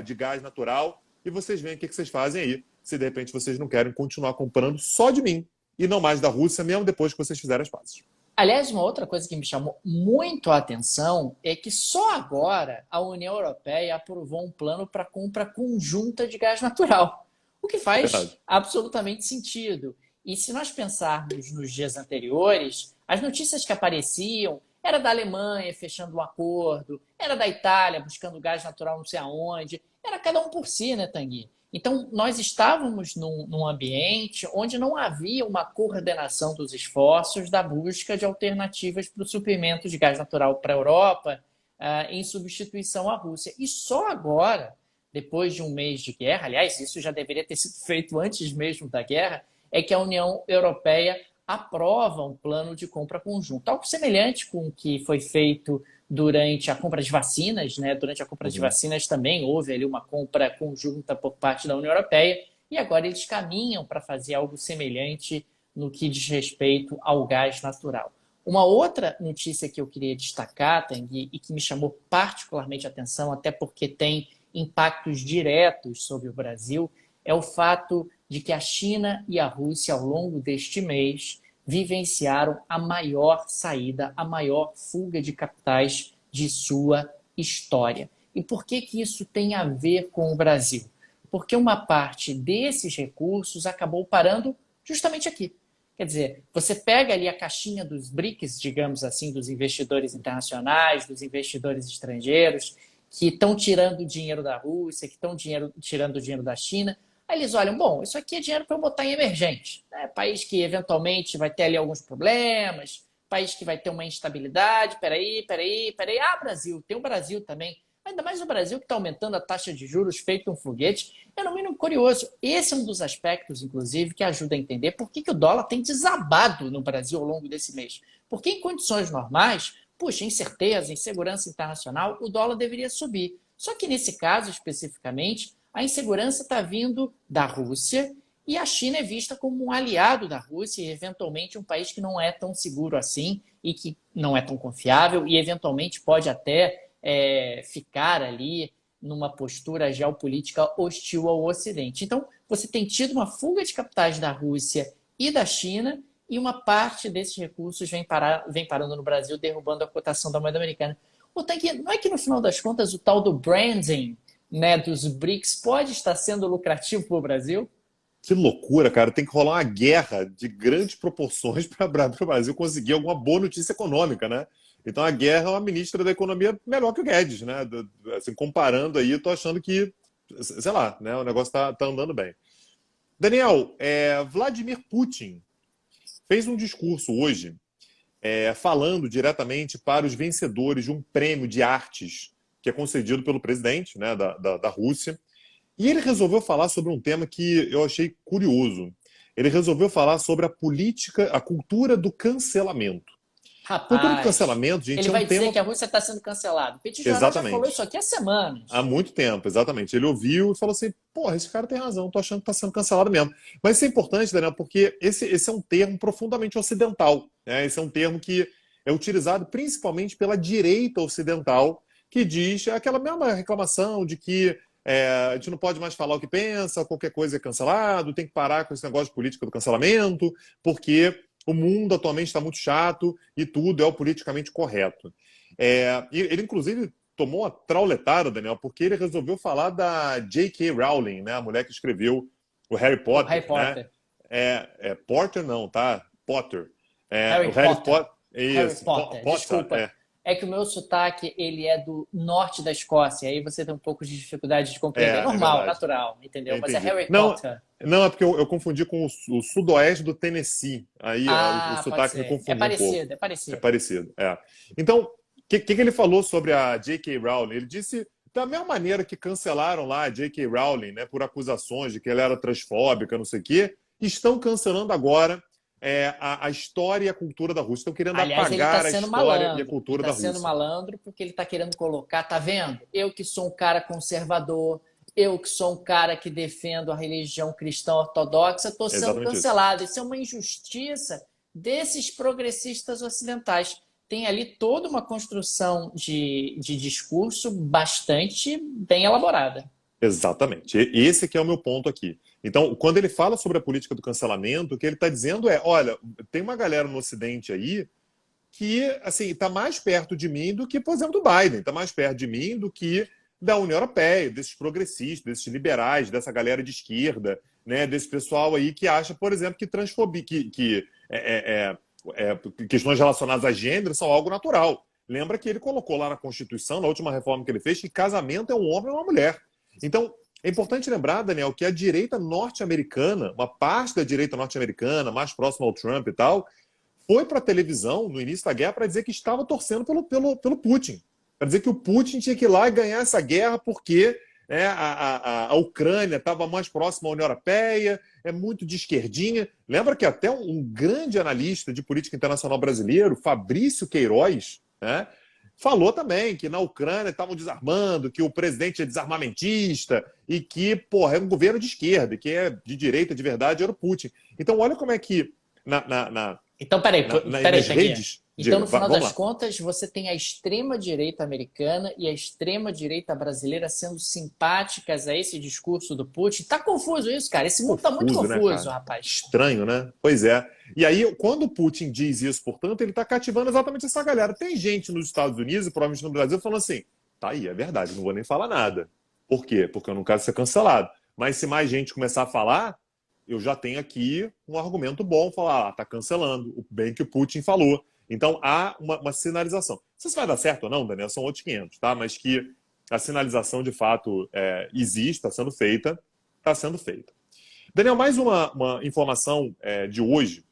de gás natural, e vocês veem o que vocês fazem aí, se de repente vocês não querem continuar comprando só de mim, e não mais da Rússia, mesmo depois que vocês fizerem as pazes. Aliás, uma outra coisa que me chamou muito a atenção é que só agora a União Europeia aprovou um plano para compra conjunta de gás natural, o que faz absolutamente sentido. E se nós pensarmos nos dias anteriores, as notícias que apareciam era da Alemanha fechando um acordo, era da Itália buscando gás natural não sei aonde, era cada um por si, né, Tanguy? Então, nós estávamos num ambiente onde não havia uma coordenação dos esforços da busca de alternativas para o suprimento de gás natural para a Europa, em substituição à Rússia. E só agora, depois de um mês de guerra, aliás, isso já deveria ter sido feito antes mesmo da guerra, é que a União Europeia aprova um plano de compra conjunta. Algo semelhante com o que foi feito durante a compra de vacinas, né? Durante a compra de vacinas também houve ali uma compra conjunta por parte da União Europeia, e agora eles caminham para fazer algo semelhante no que diz respeito ao gás natural. Uma outra notícia que eu queria destacar, Tanguy, e que me chamou particularmente a atenção, até porque tem impactos diretos sobre o Brasil, é o fato de que a China e a Rússia, ao longo deste mês, vivenciaram a maior saída, a maior fuga de capitais de sua história. E por que isso tem a ver com o Brasil? Porque uma parte desses recursos acabou parando justamente aqui. Quer dizer, você pega ali a caixinha dos BRICS, digamos assim, dos investidores internacionais, dos investidores estrangeiros, que estão tirando dinheiro da Rússia, que estão tirando dinheiro da China. Aí eles olham, bom, isso aqui é dinheiro para eu botar em emergente. Né? País que eventualmente vai ter ali alguns problemas, país que vai ter uma instabilidade. Peraí. Ah, Brasil, tem o Brasil também. Ainda mais o Brasil que está aumentando a taxa de juros feito um foguete. É no mínimo curioso. Esse é um dos aspectos, inclusive, que ajuda a entender por que o dólar tem desabado no Brasil ao longo desse mês. Porque em condições normais, puxa, incerteza, insegurança internacional, o dólar deveria subir. Só que nesse caso, especificamente, a insegurança está vindo da Rússia e a China é vista como um aliado da Rússia e, eventualmente, um país que não é tão seguro assim e que não é tão confiável e, eventualmente, pode até ficar ali numa postura geopolítica hostil ao Ocidente. Então, você tem tido uma fuga de capitais da Rússia e da China e uma parte desses recursos vem parando no Brasil, derrubando a cotação da moeda americana. Não é que, no final das contas, o tal do branding, né, dos BRICS pode estar sendo lucrativo para o Brasil? Que loucura, cara. Tem que rolar uma guerra de grandes proporções para o Brasil conseguir alguma boa notícia econômica, né? Então a guerra é uma ministra da economia melhor que o Guedes, né? Assim, comparando aí, eu tô achando que, sei lá, né? O negócio tá andando bem. Daniel, Vladimir Putin fez um discurso hoje falando diretamente para os vencedores de um prêmio de artes que é concedido pelo presidente, né, da Rússia. E ele resolveu falar sobre um tema que eu achei curioso. Ele resolveu falar sobre a política, a cultura do cancelamento. Cultura do Rapaz, cancelamento, gente, ele é um vai dizer tema... que a Rússia está sendo cancelada. O Petit Jornal já falou Exatamente. isso aqui há semanas. Há muito tempo, exatamente. Ele ouviu e falou assim, porra, esse cara tem razão, tô achando que está sendo cancelado mesmo. Mas isso é importante, Daniel, porque esse é um termo profundamente ocidental. Né? Esse é um termo que é utilizado principalmente pela direita ocidental, que diz aquela mesma reclamação de que a gente não pode mais falar o que pensa, qualquer coisa é cancelado, tem que parar com esse negócio de política do cancelamento, porque o mundo atualmente está muito chato e tudo é o politicamente correto. Ele, inclusive, tomou uma trauletada, Daniel, porque ele resolveu falar da J.K. Rowling, né, a mulher que escreveu o Harry Potter. O Harry Potter. Né? Porter não, tá? Potter. Harry O Harry Potter. Isso, Harry Potter. Desculpa. É que o meu sotaque, ele é do norte da Escócia, aí você tem um pouco de dificuldade de compreender. Normal, natural, entendeu? Mas é Harry Potter. Não, é porque eu confundi com o sudoeste do Tennessee. Aí o sotaque me confundiu um pouco. É parecido. É parecido, Então, o que ele falou sobre a J.K. Rowling? Ele disse, da mesma maneira que cancelaram lá a J.K. Rowling, né, por acusações de que ela era transfóbica, não sei o quê, estão cancelando agora a história e a cultura da Rússia. Estão querendo apagar a história e a cultura da Rússia. Ele está sendo malandro porque ele está querendo colocar, tá vendo? Eu que sou um cara conservador, eu que sou um cara que defendo a religião cristã ortodoxa, estou sendo cancelado. Isso é uma injustiça desses progressistas ocidentais. tem ali toda uma construção de discurso bastante bem elaborada. Exatamente. Esse que é o meu ponto aqui. Então, quando ele fala sobre a política do cancelamento, o que ele está dizendo é, olha, tem uma galera no Ocidente aí que assim está mais perto de mim do que, por exemplo, do Biden, está mais perto de mim do que da União Europeia, desses progressistas, desses liberais, dessa galera de esquerda, né, desse pessoal aí que acha, por exemplo, que transfobia, questões relacionadas a gênero são algo natural. Lembra que ele colocou lá na Constituição, na última reforma que ele fez, que casamento é um homem e uma mulher. Então, é importante lembrar, Daniel, que a direita norte-americana, uma parte da direita norte-americana, mais próxima ao Trump e tal, foi para a televisão no início da guerra para dizer que estava torcendo pelo Putin. Para dizer que o Putin tinha que ir lá e ganhar essa guerra porque a Ucrânia estava mais próxima à União Europeia, é muito de esquerdinha. Lembra que até um grande analista de política internacional brasileiro, Fabrício Queiroz, né, falou também que na Ucrânia estavam desarmando, que o presidente é desarmamentista e que, porra, é um governo de esquerda, e que é de direita de verdade, era o Putin. Então, olha como é que Então, peraí, nas redes... Então, no final das contas, você tem a extrema-direita americana e a extrema-direita brasileira sendo simpáticas a esse discurso do Putin. Tá confuso isso, cara. Esse mundo tá muito confuso, né, rapaz. Estranho, né? Pois é. E aí, quando o Putin diz isso, portanto, ele tá cativando exatamente essa galera. Tem gente nos Estados Unidos e provavelmente no Brasil falando assim, tá aí, é verdade, não vou nem falar nada. Por quê? Porque eu não quero ser cancelado. Mas se mais gente começar a falar, eu já tenho aqui um argumento bom, falar, tá cancelando, o bem que o Putin falou. Então, há uma sinalização. Se isso vai dar certo ou não, Daniel, são outros 500, tá? Mas que a sinalização, de fato, existe, está sendo feita, está sendo feita. Daniel, mais uma informação de hoje.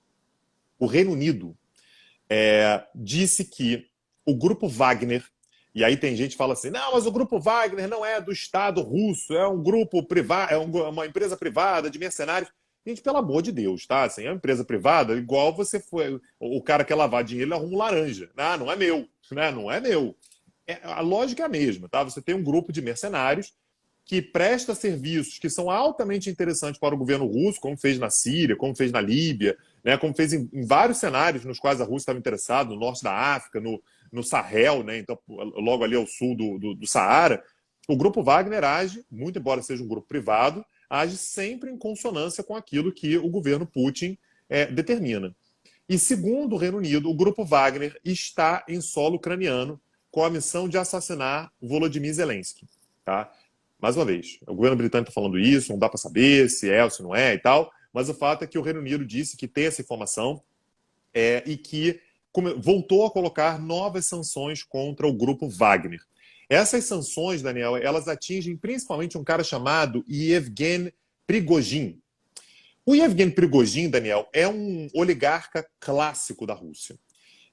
O Reino Unido disse que o Grupo Wagner, e aí tem gente que fala assim, não, mas o Grupo Wagner não é do Estado russo, é um grupo privado, uma empresa privada de mercenários. Gente, pelo amor de Deus, tá? Assim, é uma empresa privada, igual você foi. O cara quer lavar dinheiro, ele arruma um laranja. Ah, não é meu, né? Não é meu. A lógica é a mesma, tá? Você tem um grupo de mercenários que presta serviços que são altamente interessantes para o governo russo, como fez na Síria, como fez na Líbia, né? Como fez em vários cenários nos quais a Rússia estava interessada, no norte da África, no Sahel, né? Então, logo ali ao sul do Saara. O Grupo Wagner age, muito embora seja um grupo privado, age sempre em consonância com aquilo que o governo Putin determina. E segundo o Reino Unido, o Grupo Wagner está em solo ucraniano com a missão de assassinar Volodymyr Zelensky. Tá? Mais uma vez, o governo britânico está falando isso, não dá para saber se é ou se não é e tal, mas o fato é que o Reino Unido disse que tem essa informação e que voltou a colocar novas sanções contra o Grupo Wagner. Essas sanções, Daniel, elas atingem principalmente um cara chamado Yevgeny Prigozhin. O Yevgeny Prigozhin, Daniel, é um oligarca clássico da Rússia.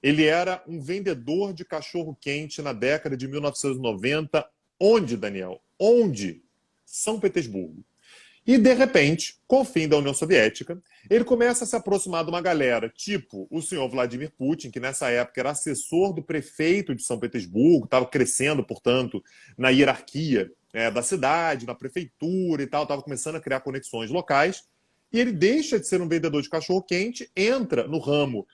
Ele era um vendedor de cachorro-quente na década de 1990. Onde, Daniel? Onde? São Petersburgo. E, de repente, com o fim da União Soviética, ele começa a se aproximar de uma galera, tipo o senhor Vladimir Putin, que nessa época era assessor do prefeito de São Petersburgo, estava crescendo, portanto, na hierarquia da cidade, na prefeitura e tal, estava começando a criar conexões locais, e ele deixa de ser um vendedor de cachorro-quente, entra no ramo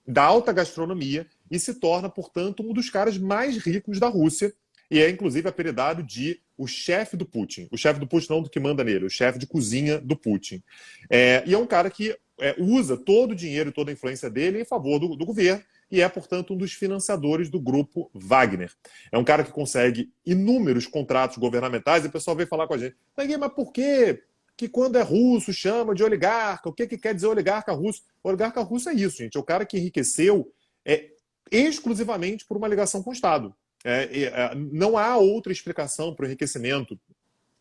da alta gastronomia e se torna, portanto, um dos caras mais ricos da Rússia, e é, inclusive, apelidado de o chefe do Putin. O chefe do Putin não do que manda nele, o chefe de cozinha do Putin. E é um cara que usa todo o dinheiro e toda a influência dele em favor do governo e é, portanto, um dos financiadores do grupo Wagner. É um cara que consegue inúmeros contratos governamentais e o pessoal veio falar com a gente. Mas por quê? Que quando é russo chama de oligarca? O que quer dizer oligarca russo? O oligarca russo é isso, gente. É o cara que enriqueceu exclusivamente por uma ligação com o Estado. Não há outra explicação para o enriquecimento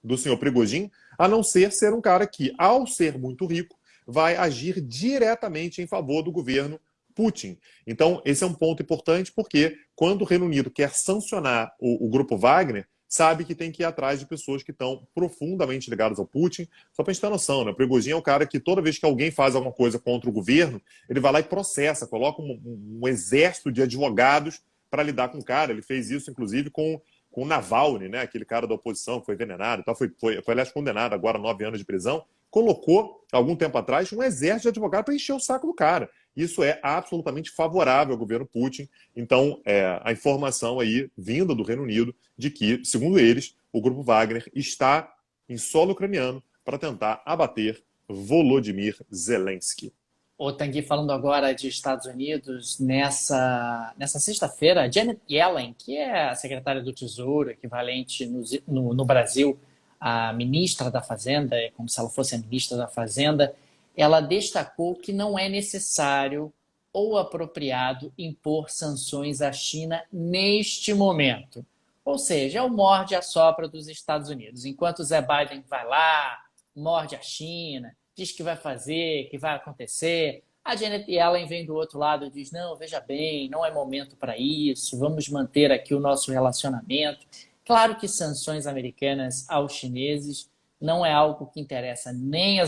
do senhor Prigozhin, a não ser um cara que, ao ser muito rico, vai agir diretamente em favor do governo Putin. Então, esse é um ponto importante, porque quando o Reino Unido quer sancionar o grupo Wagner, sabe que tem que ir atrás de pessoas que estão profundamente ligadas ao Putin. Só para a gente ter noção, né? O Prigozhin é o cara que toda vez que alguém faz alguma coisa contra o governo, ele vai lá e processa, coloca um exército de advogados para lidar com o cara. Ele fez isso, inclusive, com o Navalny, né? Aquele cara da oposição que foi envenenado e tal. Foi aliás, condenado agora a 9 anos de prisão. colocou, algum tempo atrás, um exército de advogados para encher o saco do cara. Isso é absolutamente favorável ao governo Putin. Então, a informação aí vinda do Reino Unido de que, segundo eles, o grupo Wagner está em solo ucraniano para tentar abater Volodymyr Zelensky. O Tanguy, falando agora de Estados Unidos, nessa sexta-feira, Janet Yellen, que é a secretária do Tesouro, equivalente no Brasil à ministra da Fazenda, é como se ela fosse a ministra da Fazenda, ela destacou que não é necessário ou apropriado impor sanções à China neste momento. Ou seja, é o morde-a-sopra dos Estados Unidos. Enquanto o Zé Biden vai lá, morde a China, diz que vai fazer, que vai acontecer, a Janet Yellen vem do outro lado e diz, não, veja bem, não é momento para isso, vamos manter aqui o nosso relacionamento. Claro que sanções americanas aos chineses não é algo que interessa nem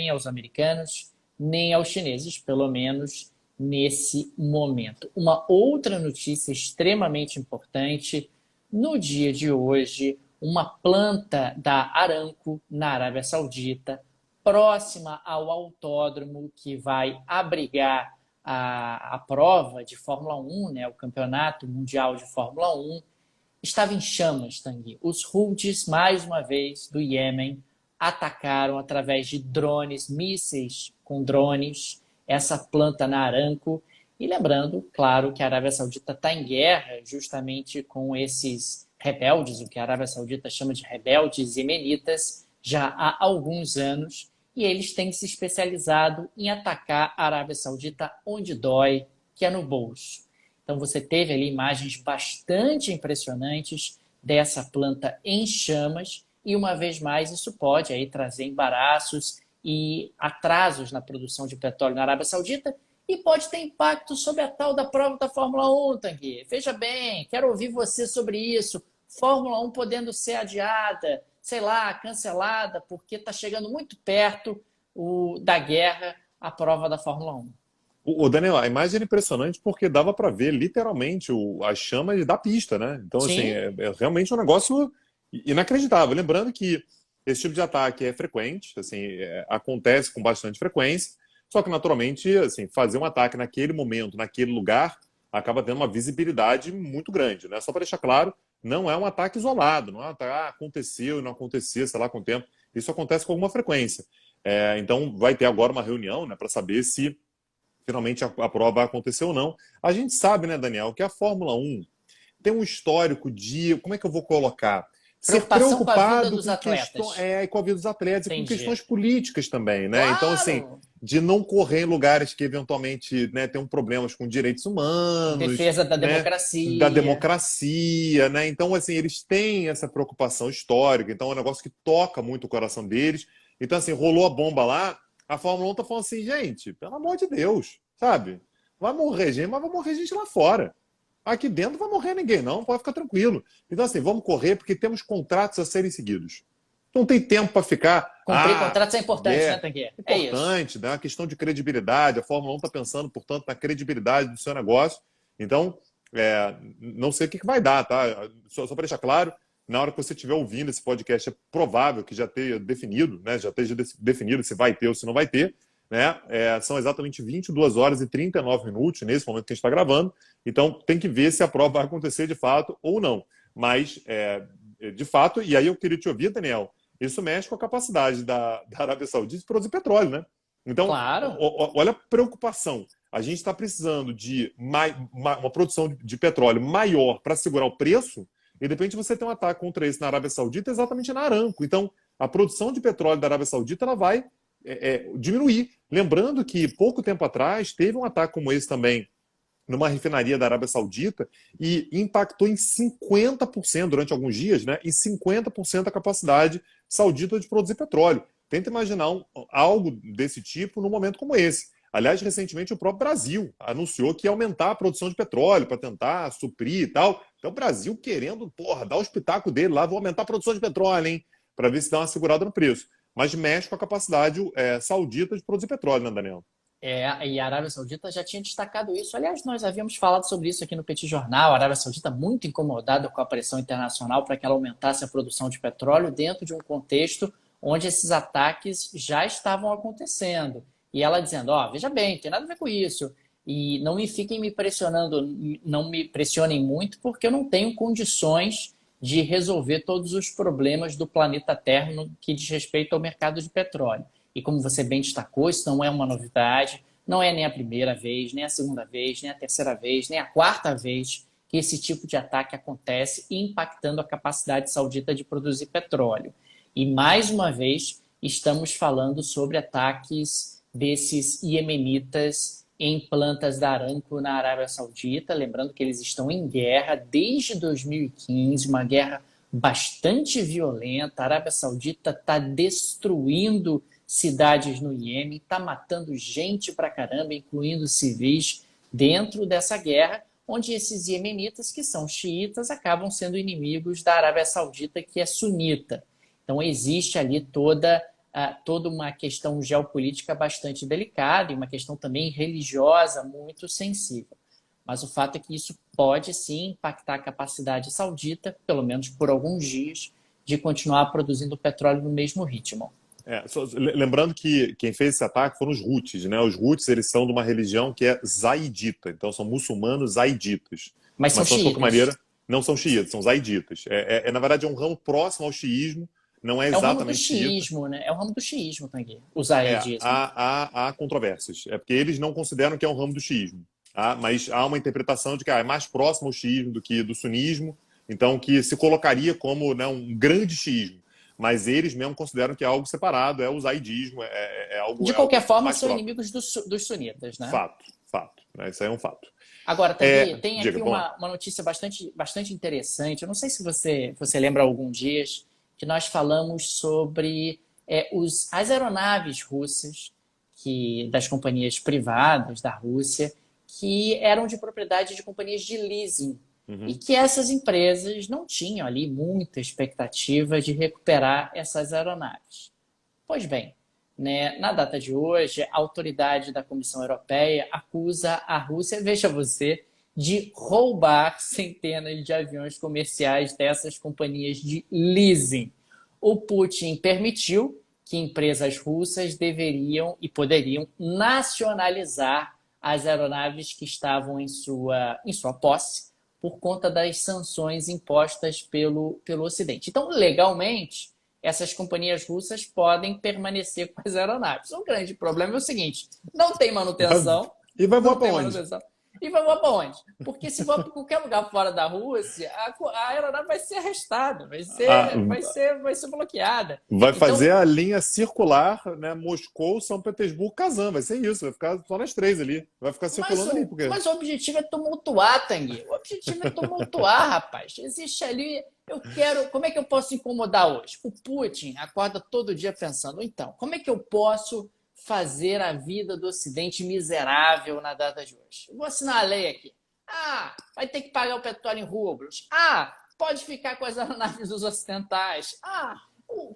aos americanos, nem aos chineses, pelo menos nesse momento. Uma outra notícia extremamente importante, no dia de hoje, uma planta da Aramco, na Arábia Saudita, próxima ao autódromo que vai abrigar a prova de Fórmula 1, né, o Campeonato Mundial de Fórmula 1, estava em chamas, Tanguy. Os Houthis, mais uma vez, do Iêmen, atacaram através de drones, mísseis com drones, essa planta na Aramco. E lembrando, claro, que a Arábia Saudita está em guerra justamente com esses rebeldes, o que a Arábia Saudita chama de rebeldes iemenitas, já há alguns anos, e eles têm se especializado em atacar a Arábia Saudita onde dói, que é no bolso. Então você teve ali imagens bastante impressionantes dessa planta em chamas, e uma vez mais isso pode aí trazer embaraços e atrasos na produção de petróleo na Arábia Saudita, e pode ter impacto sobre a tal da prova da Fórmula 1, Tanguy. Veja bem, quero ouvir você sobre isso. Fórmula 1 podendo ser adiada, sei lá, cancelada, porque está chegando muito perto da guerra a prova da Fórmula 1. O Daniel, a imagem era impressionante porque dava para ver literalmente as chamas da pista, né? Então, assim, Sim, é realmente um negócio inacreditável. Lembrando que esse tipo de ataque é frequente, assim, acontece com bastante frequência, só que, naturalmente, assim, fazer um ataque naquele momento, naquele lugar, acaba tendo uma visibilidade muito grande, né? Só para deixar claro, não é um ataque isolado, não é um ataque, aconteceu e não aconteceu, sei lá, com o tempo. Isso acontece com alguma frequência. Então, vai ter agora uma reunião, né, para saber se finalmente a prova vai acontecer ou não. A gente sabe, né, Daniel, que a Fórmula 1 tem um histórico de, como é que eu vou colocar? Ser preocupação com a vida preocupado dos atletas. com a vida dos atletas e com Entendi. questões políticas também, né? Então, assim, Claro! de não correr em lugares que eventualmente, né, tenham problemas com direitos humanos, Defesa da né, da democracia. democracia, né? Então, assim, eles têm essa preocupação histórica, então é um negócio que toca muito o coração deles. Então, assim, rolou a bomba lá, a Fórmula 1 tá falando assim, gente, pelo amor de Deus, sabe? Vai morrer gente, mas vai morrer gente lá fora. Aqui dentro não vai morrer ninguém, não, pode ficar tranquilo. Então, assim, vamos correr porque temos contratos a serem seguidos. Não tem tempo para ficar. Cumprir contratos é importante, né, Tanguy? É isso. Importante, né? Uma questão de credibilidade. A Fórmula 1 está pensando, portanto, na credibilidade do seu negócio. Então, não sei o que vai dar, tá? Só para deixar claro, na hora que você estiver ouvindo esse podcast, é provável que já tenha definido, né? Já esteja definido se vai ter ou se não vai ter. Né? São exatamente 22 horas e 39 minutos nesse momento que a gente está gravando. Então, tem que ver se a prova vai acontecer de fato ou não. Mas, de fato, e aí eu queria te ouvir, Daniel, isso mexe com a capacidade da Arábia Saudita de produzir petróleo, né? Então, Claro. olha a preocupação. A gente está precisando de uma produção de petróleo maior para segurar o preço, e de repente você tem um ataque contra isso na Arábia Saudita, exatamente na Aramco. Então, a produção de petróleo da Arábia Saudita ela vai diminuir. Lembrando que pouco tempo atrás teve um ataque como esse também numa refinaria da Arábia Saudita e impactou em 50% durante alguns dias, né? Em 50% a capacidade saudita de produzir petróleo. Tenta imaginar algo desse tipo num momento como esse. Aliás, recentemente o próprio Brasil anunciou que ia aumentar a produção de petróleo para tentar suprir e tal. Então o Brasil querendo, dar o espetáculo dele lá, vou aumentar a produção de petróleo, hein? Para ver se dá uma segurada no preço. Mas mexe com a capacidade saudita de produzir petróleo, né, Daniel? E a Arábia Saudita já tinha destacado isso. Aliás, nós havíamos falado sobre isso aqui no Petit Jornal. A Arábia Saudita muito incomodada com a pressão internacional para que ela aumentasse a produção de petróleo dentro de um contexto onde esses ataques já estavam acontecendo. E ela dizendo, ó, veja bem, não tem nada a ver com isso. E não me fiquem me pressionando, não me pressionem muito, porque eu não tenho condições de resolver todos os problemas do planeta Terra no que diz respeito ao mercado de petróleo. E como você bem destacou, isso não é uma novidade, não é nem a primeira vez, nem a segunda vez, nem a terceira vez, nem a quarta vez que esse tipo de ataque acontece, impactando a capacidade saudita de produzir petróleo. E, mais uma vez, estamos falando sobre ataques desses iemenitas em plantas da Aramco na Arábia Saudita. Lembrando que eles estão em guerra desde 2015, uma guerra bastante violenta. A Arábia Saudita está destruindo cidades no Iêmen, está matando gente pra caramba, incluindo civis, dentro dessa guerra, onde esses iemenitas, que são xiitas, acabam sendo inimigos da Arábia Saudita, que é sunita. Então, existe ali toda uma questão geopolítica bastante delicada e uma questão também religiosa muito sensível. Mas o fato é que isso pode, sim, impactar a capacidade saudita, pelo menos por alguns dias, de continuar produzindo petróleo no mesmo ritmo. Lembrando que quem fez esse ataque foram os Houthis, né? Os Houthis, eles são de uma religião que é zaidita, então são muçulmanos zaiditas. Mas são de qualquer xiitas. maneira, não são xiitas, são zaiditas. Na verdade, é um ramo próximo ao xiismo, não é É o ramo do exatamente xiita. xiismo, né? É o ramo do xiismo, Tanguy, o zaidismo. Há controvérsias. É porque eles não consideram que é um ramo do xiismo. Tá? Mas há uma interpretação de que é mais próximo ao xiismo do que do sunismo, então que se colocaria como, né, um grande xiismo. Mas eles mesmo consideram que é algo separado, é o zaidismo, algo. De qualquer forma, mais são próximo. inimigos dos sunitas, né? Fato. Né? Isso aí é um fato. Agora, Tanguy, tem Diga, aqui uma notícia bastante interessante. Eu não sei se você lembra alguns dias que nós falamos sobre as aeronaves russas, das companhias privadas da Rússia, que eram de propriedade de companhias de leasing. Uhum. E que essas empresas não tinham ali muita expectativa de recuperar essas aeronaves. Pois bem, né, na data de hoje, a autoridade da Comissão Europeia acusa a Rússia, veja você, de roubar centenas de aviões comerciais dessas companhias de leasing. O Putin permitiu que empresas russas deveriam e poderiam nacionalizar as aeronaves que estavam em sua posse, por conta das sanções impostas pelo Ocidente. Então, legalmente, essas companhias russas podem permanecer com as aeronaves. O grande problema é o seguinte: não tem manutenção. E vai voar para onde? Manutenção. E vai voar para onde? Porque se voar para qualquer lugar fora da Rússia, a aeronave vai ser arrestada, vai ser bloqueada. Vai fazer a linha circular, né? Moscou, São Petersburgo, Kazan. Vai ser isso, vai ficar só nas três ali. Vai ficar circulando ali. Mas o objetivo é tumultuar, Tanguy. O objetivo é tumultuar, rapaz. Existe ali. Como é que eu posso incomodar hoje? O Putin acorda todo dia pensando, então, como é que eu posso fazer a vida do Ocidente miserável na data de hoje? Eu vou assinar a lei aqui. Vai ter que pagar o petróleo em rublos. Pode ficar com as aeronaves dos ocidentais.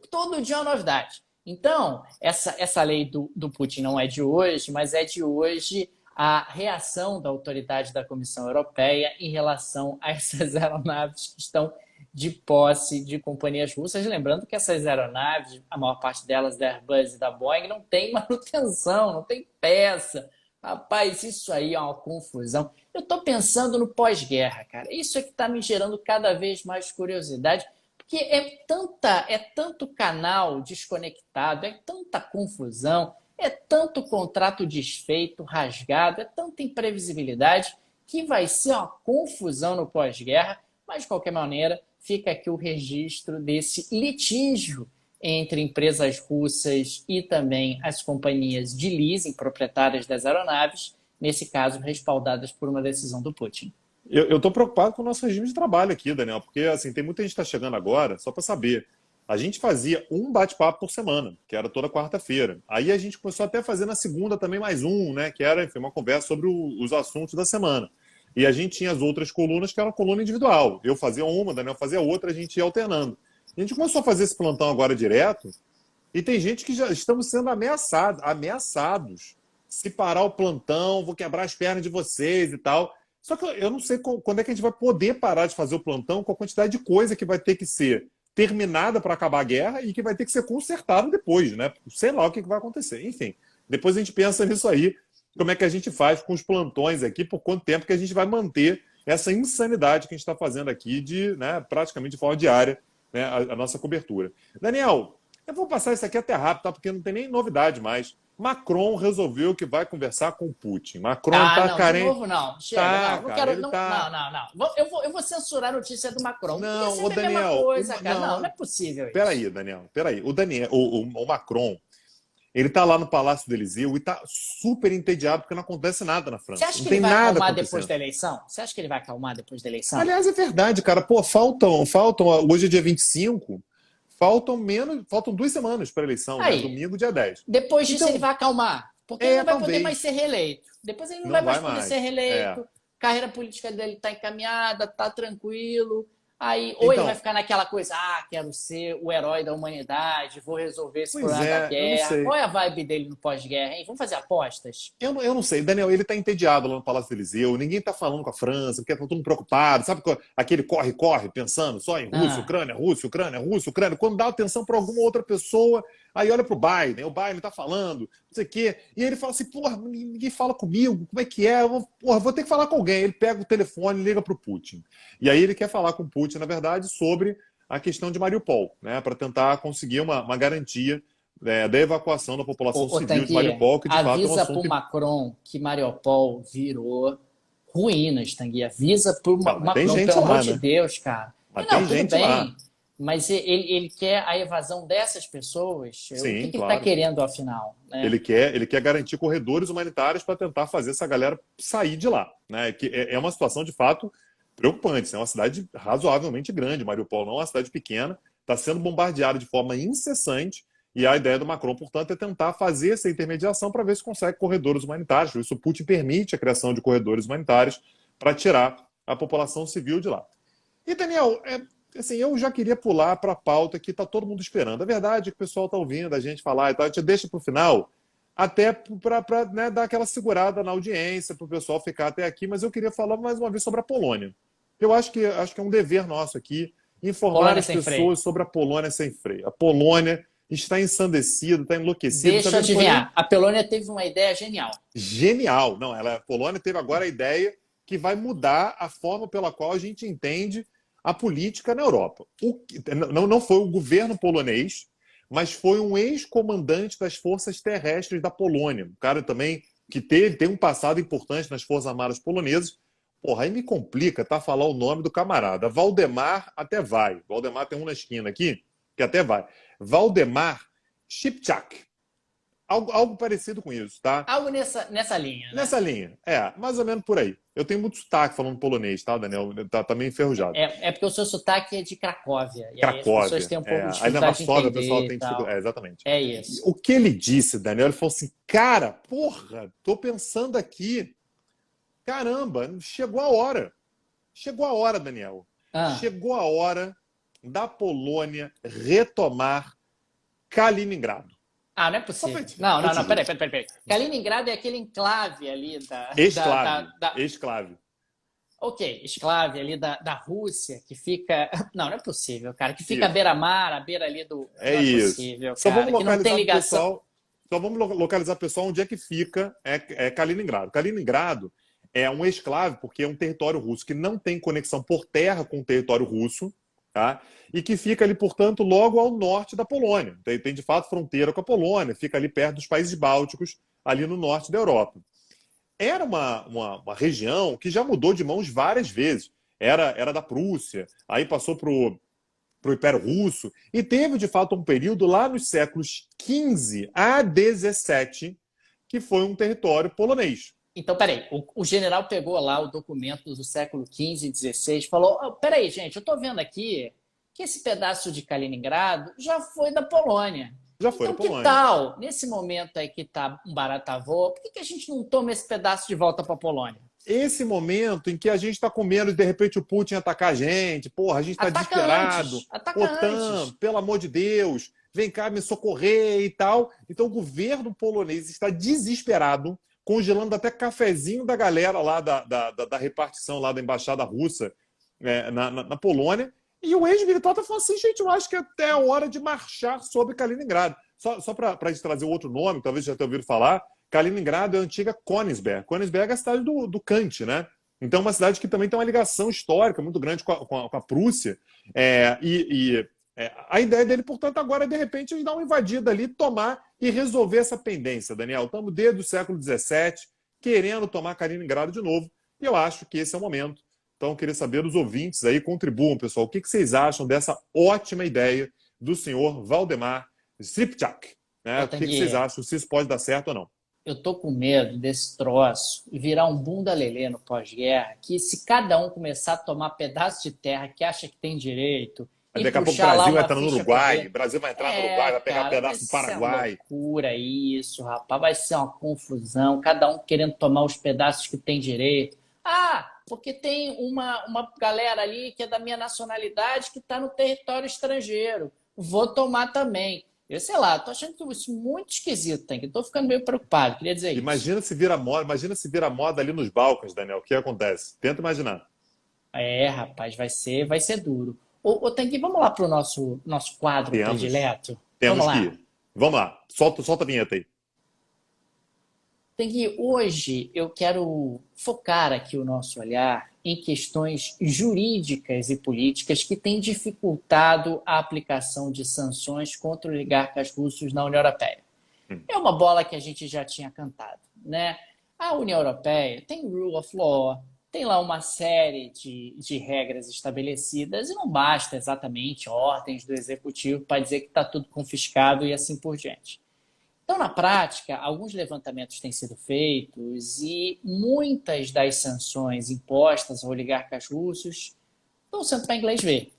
Todo dia é uma novidade. Então, essa lei do Putin não é de hoje, mas é de hoje a reação da autoridade da Comissão Europeia em relação a essas aeronaves que estão de posse de companhias russas. Lembrando que essas aeronaves, a maior parte delas da Airbus e da Boeing, não tem manutenção, não tem peça. Rapaz, isso aí é uma confusão. Eu estou pensando no pós-guerra, cara. Isso é que está me gerando cada vez mais curiosidade, porque é tanto canal desconectado, é tanta confusão, é tanto contrato desfeito, rasgado, é tanta imprevisibilidade que vai ser uma confusão no pós-guerra. Mas, de qualquer maneira, fica aqui o registro desse litígio entre empresas russas e também as companhias de leasing proprietárias das aeronaves, nesse caso, respaldadas por uma decisão do Putin. Eu estou preocupado com o nosso regime de trabalho aqui, Daniel, porque assim, tem muita gente que está chegando agora, só para saber. A gente fazia um bate-papo por semana, que era toda quarta-feira. Aí a gente começou até a fazer na segunda também mais um, né? Que era, enfim, uma conversa sobre os assuntos da semana. E a gente tinha as outras colunas, que era uma coluna individual. Eu fazia uma, Daniel fazia outra, a gente ia alternando. A gente começou a fazer esse plantão agora direto, e tem gente que já estamos sendo ameaçados. Se parar o plantão, vou quebrar as pernas de vocês e tal. Só que eu não sei quando é que a gente vai poder parar de fazer o plantão com a quantidade de coisa que vai ter que ser terminada para acabar a guerra e que vai ter que ser consertada depois, né? Sei lá o que vai acontecer. Enfim, depois a gente pensa nisso aí, como é que a gente faz com os plantões aqui, por quanto tempo que a gente vai manter essa insanidade que a gente está fazendo aqui de, né, praticamente de forma diária, né, a nossa cobertura. Daniel, eu vou passar isso aqui até rápido, tá? Porque não tem nem novidade mais. Macron resolveu que vai conversar com o Putin. Macron Ah, tá não, de carente. novo não. Chega, Tá, não, não cara, quero. ele Não, tá. não, não, não. Eu vou censurar a notícia do Macron. Porque é Não, o sempre a mesma Daniel. coisa, cara. Não, não Não, é possível isso. peraí, Daniel, peraí. O Daniel, o Macron, ele tá lá no Palácio do Élysée e tá super entediado porque não acontece nada na Você França. acha Não que ele tem vai nada acalmar depois acontecendo. da eleição? Você acha que ele vai acalmar depois da eleição? Aliás, é verdade, cara. Pô, faltam, hoje é dia 25, faltam 2 semanas para a eleição, né? Aí, Domingo, dia 10. depois disso ele Então, vai acalmar. Porque ele não vai poder mais ser talvez. reeleito. Depois ele não vai Não mais vai poder ser mais. É. reeleito. Carreira política dele está encaminhada, está tranquilo. Aí, ou ele vai Então, ficar naquela coisa, quero ser o herói da humanidade, vou resolver esse pois problema da é, eu não guerra. sei. Qual é a vibe dele no pós-guerra, hein? Vamos fazer apostas? Eu não sei, Daniel, ele tá entediado lá no Palácio do Eliseu, ninguém tá falando com a França, porque tá todo mundo preocupado, sabe aquele corre-corre, pensando só em Rússia, Ah, Ucrânia, Rússia, Ucrânia, Rússia, Ucrânia, quando dá atenção para alguma outra pessoa, aí olha pro Biden, o Biden tá falando, não sei o quê, e ele fala assim, porra, ninguém fala comigo, como é que é? Vou ter que falar com alguém. Ele pega o telefone e liga pro Putin. E aí ele quer falar com o Putin, na verdade, sobre a questão de Mariupol, né, para tentar conseguir uma garantia da evacuação da população civil de Tanguy, Mariupol, que de fato é um avisa pro assunto. Macron que Mariupol virou ruínas, Tanguy. Avisa pro Não, mas tem Macron, gente pelo amor lá, de né? Deus, cara. Mas Não, tem tudo gente lá. bem. Mas ele quer a evasão dessas pessoas. O que Sim, que ele está claro. querendo, afinal? Né? Ele quer garantir corredores humanitários para tentar fazer essa galera sair de lá, né? Que é uma situação de fato preocupante. É uma cidade razoavelmente grande. Mariupol não é uma cidade pequena, está sendo bombardeada de forma incessante. E a ideia do Macron, portanto, é tentar fazer essa intermediação para ver se consegue corredores humanitários. Isso o Putin permite a criação de corredores humanitários para tirar a população civil de lá. E, Daniel, assim, eu já queria pular para a pauta que está todo mundo esperando. A verdade é que o pessoal está ouvindo a gente falar e tal, a gente deixa para o final, até para né, dar aquela segurada na audiência, para o pessoal ficar até aqui, mas eu queria falar mais uma vez sobre a Polônia. Eu acho que é um dever nosso aqui informar Polônia as sem freio. pessoas sobre a Polônia sem freio. A Polônia está ensandecida, está enlouquecida. Deixa eu adivinhar. A Polônia teve uma ideia genial. Genial. Não, a Polônia teve agora a ideia que vai mudar a forma pela qual a gente entende a política na Europa. Não foi o governo polonês, mas foi um ex-comandante das forças terrestres da Polônia. Um cara também que tem um passado importante nas Forças Armadas polonesas. Porra, aí me complica, tá? Falar o nome do camarada. Valdemar até vai. Valdemar tem um na esquina aqui, que até vai. Valdemar Szymczak. Algo parecido com isso, tá? Algo nessa linha, né? Nessa linha. Mais ou menos por aí. Eu tenho muito sotaque falando polonês, tá, Daniel? Tá meio enferrujado. É porque o seu sotaque é de Cracóvia. E aí as pessoas Cracóvia. têm um pouco de Aí na dificuldade de Varsóvia o pessoal entender e tem tal. dificuldade. Exatamente. É isso. O que ele disse, Daniel, ele falou assim, cara, porra, tô pensando aqui, caramba, chegou a hora. Chegou a hora, Daniel. Ah. Chegou a hora da Polônia retomar Kaliningrado. Não é possível. Não, peraí. Kaliningrado é aquele enclave ali Exclave. Ok, exclave ali da Rússia, que fica. Não é possível, cara. Que fica à beira-mar, à beira ali do. É não é isso. possível, Só cara. vamos Que não tem ligação. localizar, pessoal, onde é que fica Kaliningrado. Kaliningrado é um exclave, porque é um território russo que não tem conexão por terra com o território russo, tá? E que fica ali, portanto, logo ao norte da Polônia. Tem de fato fronteira com a Polônia, fica ali perto dos países bálticos, ali no norte da Europa. Era uma região que já mudou de mãos várias vezes. Era da Prússia, aí passou para o Império Russo, e teve, de fato, um período lá nos séculos XV a XVII, que foi um território polonês. Então, peraí, o general pegou lá o documento do século XV e XVI e falou, peraí, gente, eu estou vendo aqui que esse pedaço de Kaliningrado já foi da Polônia. Já foi então, da Polônia. Que tal, nesse momento aí que está um barata voa, por que a gente não toma esse pedaço de volta para a Polônia? Esse momento em que a gente está com medo de repente o Putin atacar a gente, porra, a gente está desesperado. OTAN, pelo amor de Deus, vem cá me socorrer e tal. Então o governo polonês está desesperado, congelando até cafezinho da galera lá da repartição lá da embaixada russa na Polônia. E o ex-militar está falando assim, gente, eu acho que até a hora de marchar sobre Kaliningrado. Só para a gente trazer outro nome, talvez já tenha ouvido falar, Kaliningrado é a antiga Königsberg. Königsberg é a cidade do Kant, né? Então, é uma cidade que também tem uma ligação histórica muito grande com a Prússia. A ideia dele, portanto, agora é, de repente, dar uma invadida ali, tomar e resolver essa pendência, Daniel. Estamos desde o século XVII querendo tomar Kaliningrado de novo, e eu acho que esse é o momento. Então, eu queria saber dos ouvintes aí, contribuam, pessoal. O que vocês acham dessa ótima ideia do senhor Valdemar Skripchak? Né? O que vocês acham, se isso pode dar certo ou não? Eu tô com medo desse troço virar um bunda lelê no pós-guerra, que se cada um começar a tomar pedaço de terra que acha que tem direito Aí e daqui a pouco o puxar lá Brasil vai uma estar no ficha Uruguai, o Brasil vai entrar no Uruguai, vai pegar um cara, vai pedaço do ser uma Paraguai. loucura isso, rapaz. Vai ser uma confusão, cada um querendo tomar os pedaços que tem direito. Ah, porque tem uma galera ali que é da minha nacionalidade que está no território estrangeiro. Vou tomar também. Eu sei lá, tô achando isso muito esquisito, tá? Tô ficando meio preocupado, queria dizer isso. Imagina se vira moda ali nos Balcãs, Daniel. O que acontece? Tenta imaginar. Rapaz, vai ser duro. Ô Tanguy, vamos lá para o nosso quadro predileto? Vamos Temos que lá. ir. Vamos lá, solta a vinheta aí. Tanguy, hoje eu quero focar aqui o nosso olhar em questões jurídicas e políticas que têm dificultado a aplicação de sanções contra oligarcas russos na União Europeia. É uma bola que a gente já tinha cantado, né? A União Europeia tem rule of law, tem lá uma série de regras estabelecidas e não basta exatamente ordens do executivo para dizer que está tudo confiscado e assim por diante. Então, na prática, alguns levantamentos têm sido feitos e muitas das sanções impostas a oligarcas russos estão sendo para inglês ver.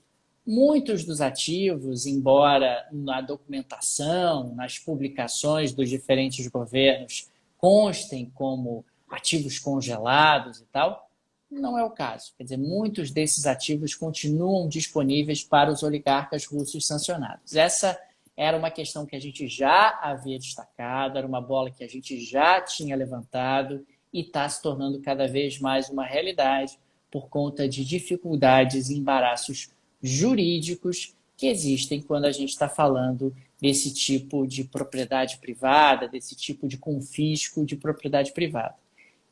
Muitos dos ativos, embora na documentação, nas publicações dos diferentes governos, constem como ativos congelados e tal, não é o caso. Quer dizer, muitos desses ativos continuam disponíveis para os oligarcas russos sancionados. Essa era uma questão que a gente já havia destacado, era uma bola que a gente já tinha levantado e está se tornando cada vez mais uma realidade por conta de dificuldades e embaraços jurídicos que existem quando a gente está falando desse tipo de propriedade privada, desse tipo de confisco de propriedade privada.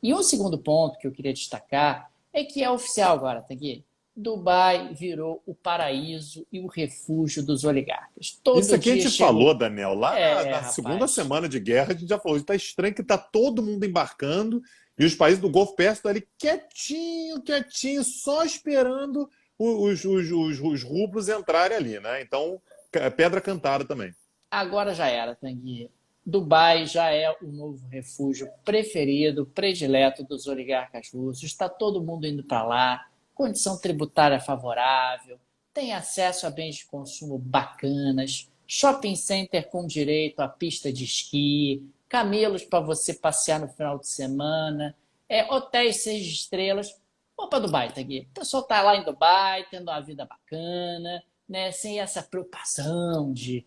E um segundo ponto que eu queria destacar é que é oficial agora, tá aqui. Dubai virou o paraíso e o refúgio dos oligarcas. Isso aqui a gente falou, Daniel, lá na segunda rapaz. semana de guerra, a gente já falou, está estranho que está todo mundo embarcando e os países do Golfo Pérsico ali quietinho, só esperando os rublos entrarem ali, né? Então, pedra cantada também. Agora já era, Tanguy. Dubai já é o novo refúgio preferido, predileto dos oligarcas russos. Está todo mundo indo para lá, condição tributária favorável, tem acesso a bens de consumo bacanas, shopping center com direito a pista de esqui, camelos para você passear no final de semana, hotéis 6 estrelas. Vamos para Dubai, Tanguy. O pessoal está lá em Dubai, tendo uma vida bacana, né? Sem essa preocupação de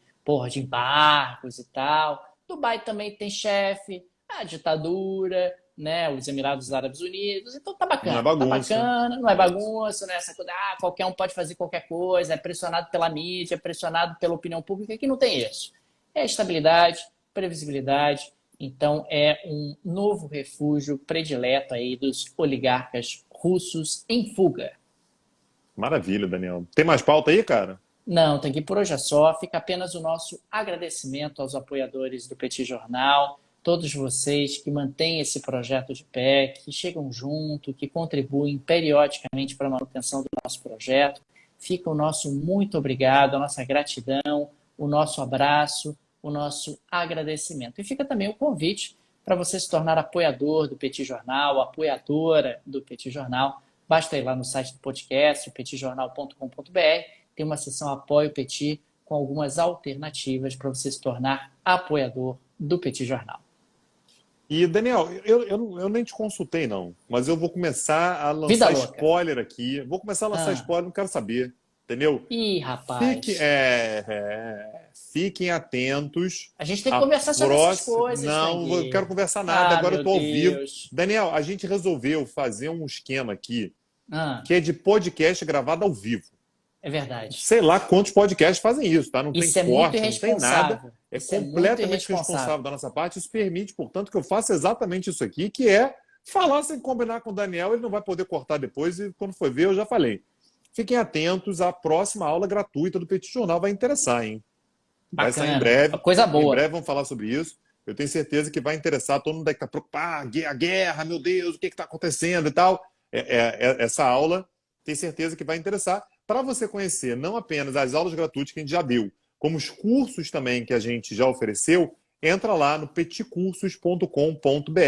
embargos e tal. Dubai também tem chefe, a ditadura, né, os Emirados Árabes Unidos, então tá bacana, não é bagunça, não é essa coisa, qualquer um pode fazer qualquer coisa, é pressionado pela mídia, é pressionado pela opinião pública, que não tem isso. É estabilidade, previsibilidade, então é um novo refúgio predileto aí dos oligarcas russos em fuga. Maravilha, Daniel. Tem mais pauta aí, cara? Não, Tanguy, por hoje é só. Fica apenas o nosso agradecimento aos apoiadores do Petit Jornal, todos vocês que mantêm esse projeto de pé, que chegam junto, que contribuem periodicamente para a manutenção do nosso projeto. Fica o nosso muito obrigado, a nossa gratidão, o nosso abraço, o nosso agradecimento. E fica também o convite para você se tornar apoiador do Petit Jornal, apoiadora do Petit Jornal. Basta ir lá no site do podcast, petitjornal.com.br. Tem uma seção Apoio Petit com algumas alternativas para você se tornar apoiador do Petit Jornal. E, Daniel, eu nem te consultei, não, mas eu vou começar a lançar spoiler aqui. Vou começar a lançar spoiler, não quero saber, entendeu? Ih, rapaz. Fiquem atentos. A gente tem que conversar sobre essas coisas. Não, eu quero conversar nada, agora eu estou ao vivo. Daniel, a gente resolveu fazer um esquema aqui que é de podcast gravado ao vivo. É verdade. Sei lá quantos podcasts fazem isso, tá? Não tem Isso é muito corte, não tem nada. irresponsável. É Isso é muito completamente irresponsável. responsável da nossa parte. Isso permite, portanto, que eu faça exatamente isso aqui, que é falar sem combinar com o Daniel. Ele não vai poder cortar depois e quando for ver, eu já falei. Fiquem atentos, à próxima aula gratuita do Petit Jornal vai interessar, hein? Vai sair em Bacana. breve. Coisa Em boa. breve vamos falar sobre isso. Eu tenho certeza que vai interessar todo mundo que está preocupado. A guerra, meu Deus, o que está acontecendo e tal. Essa aula, tenho certeza que vai interessar para você conhecer não apenas as aulas gratuitas que a gente já deu, como os cursos também que a gente já ofereceu. Entra lá no petcursos.com.br.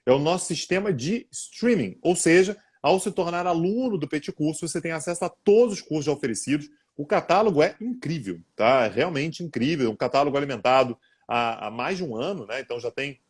É o nosso sistema de streaming. Ou seja, ao se tornar aluno do Petit Curso, você tem acesso a todos os cursos já oferecidos. O catálogo é incrível, tá? É realmente incrível. É um catálogo alimentado há mais de um ano, né? Então já tem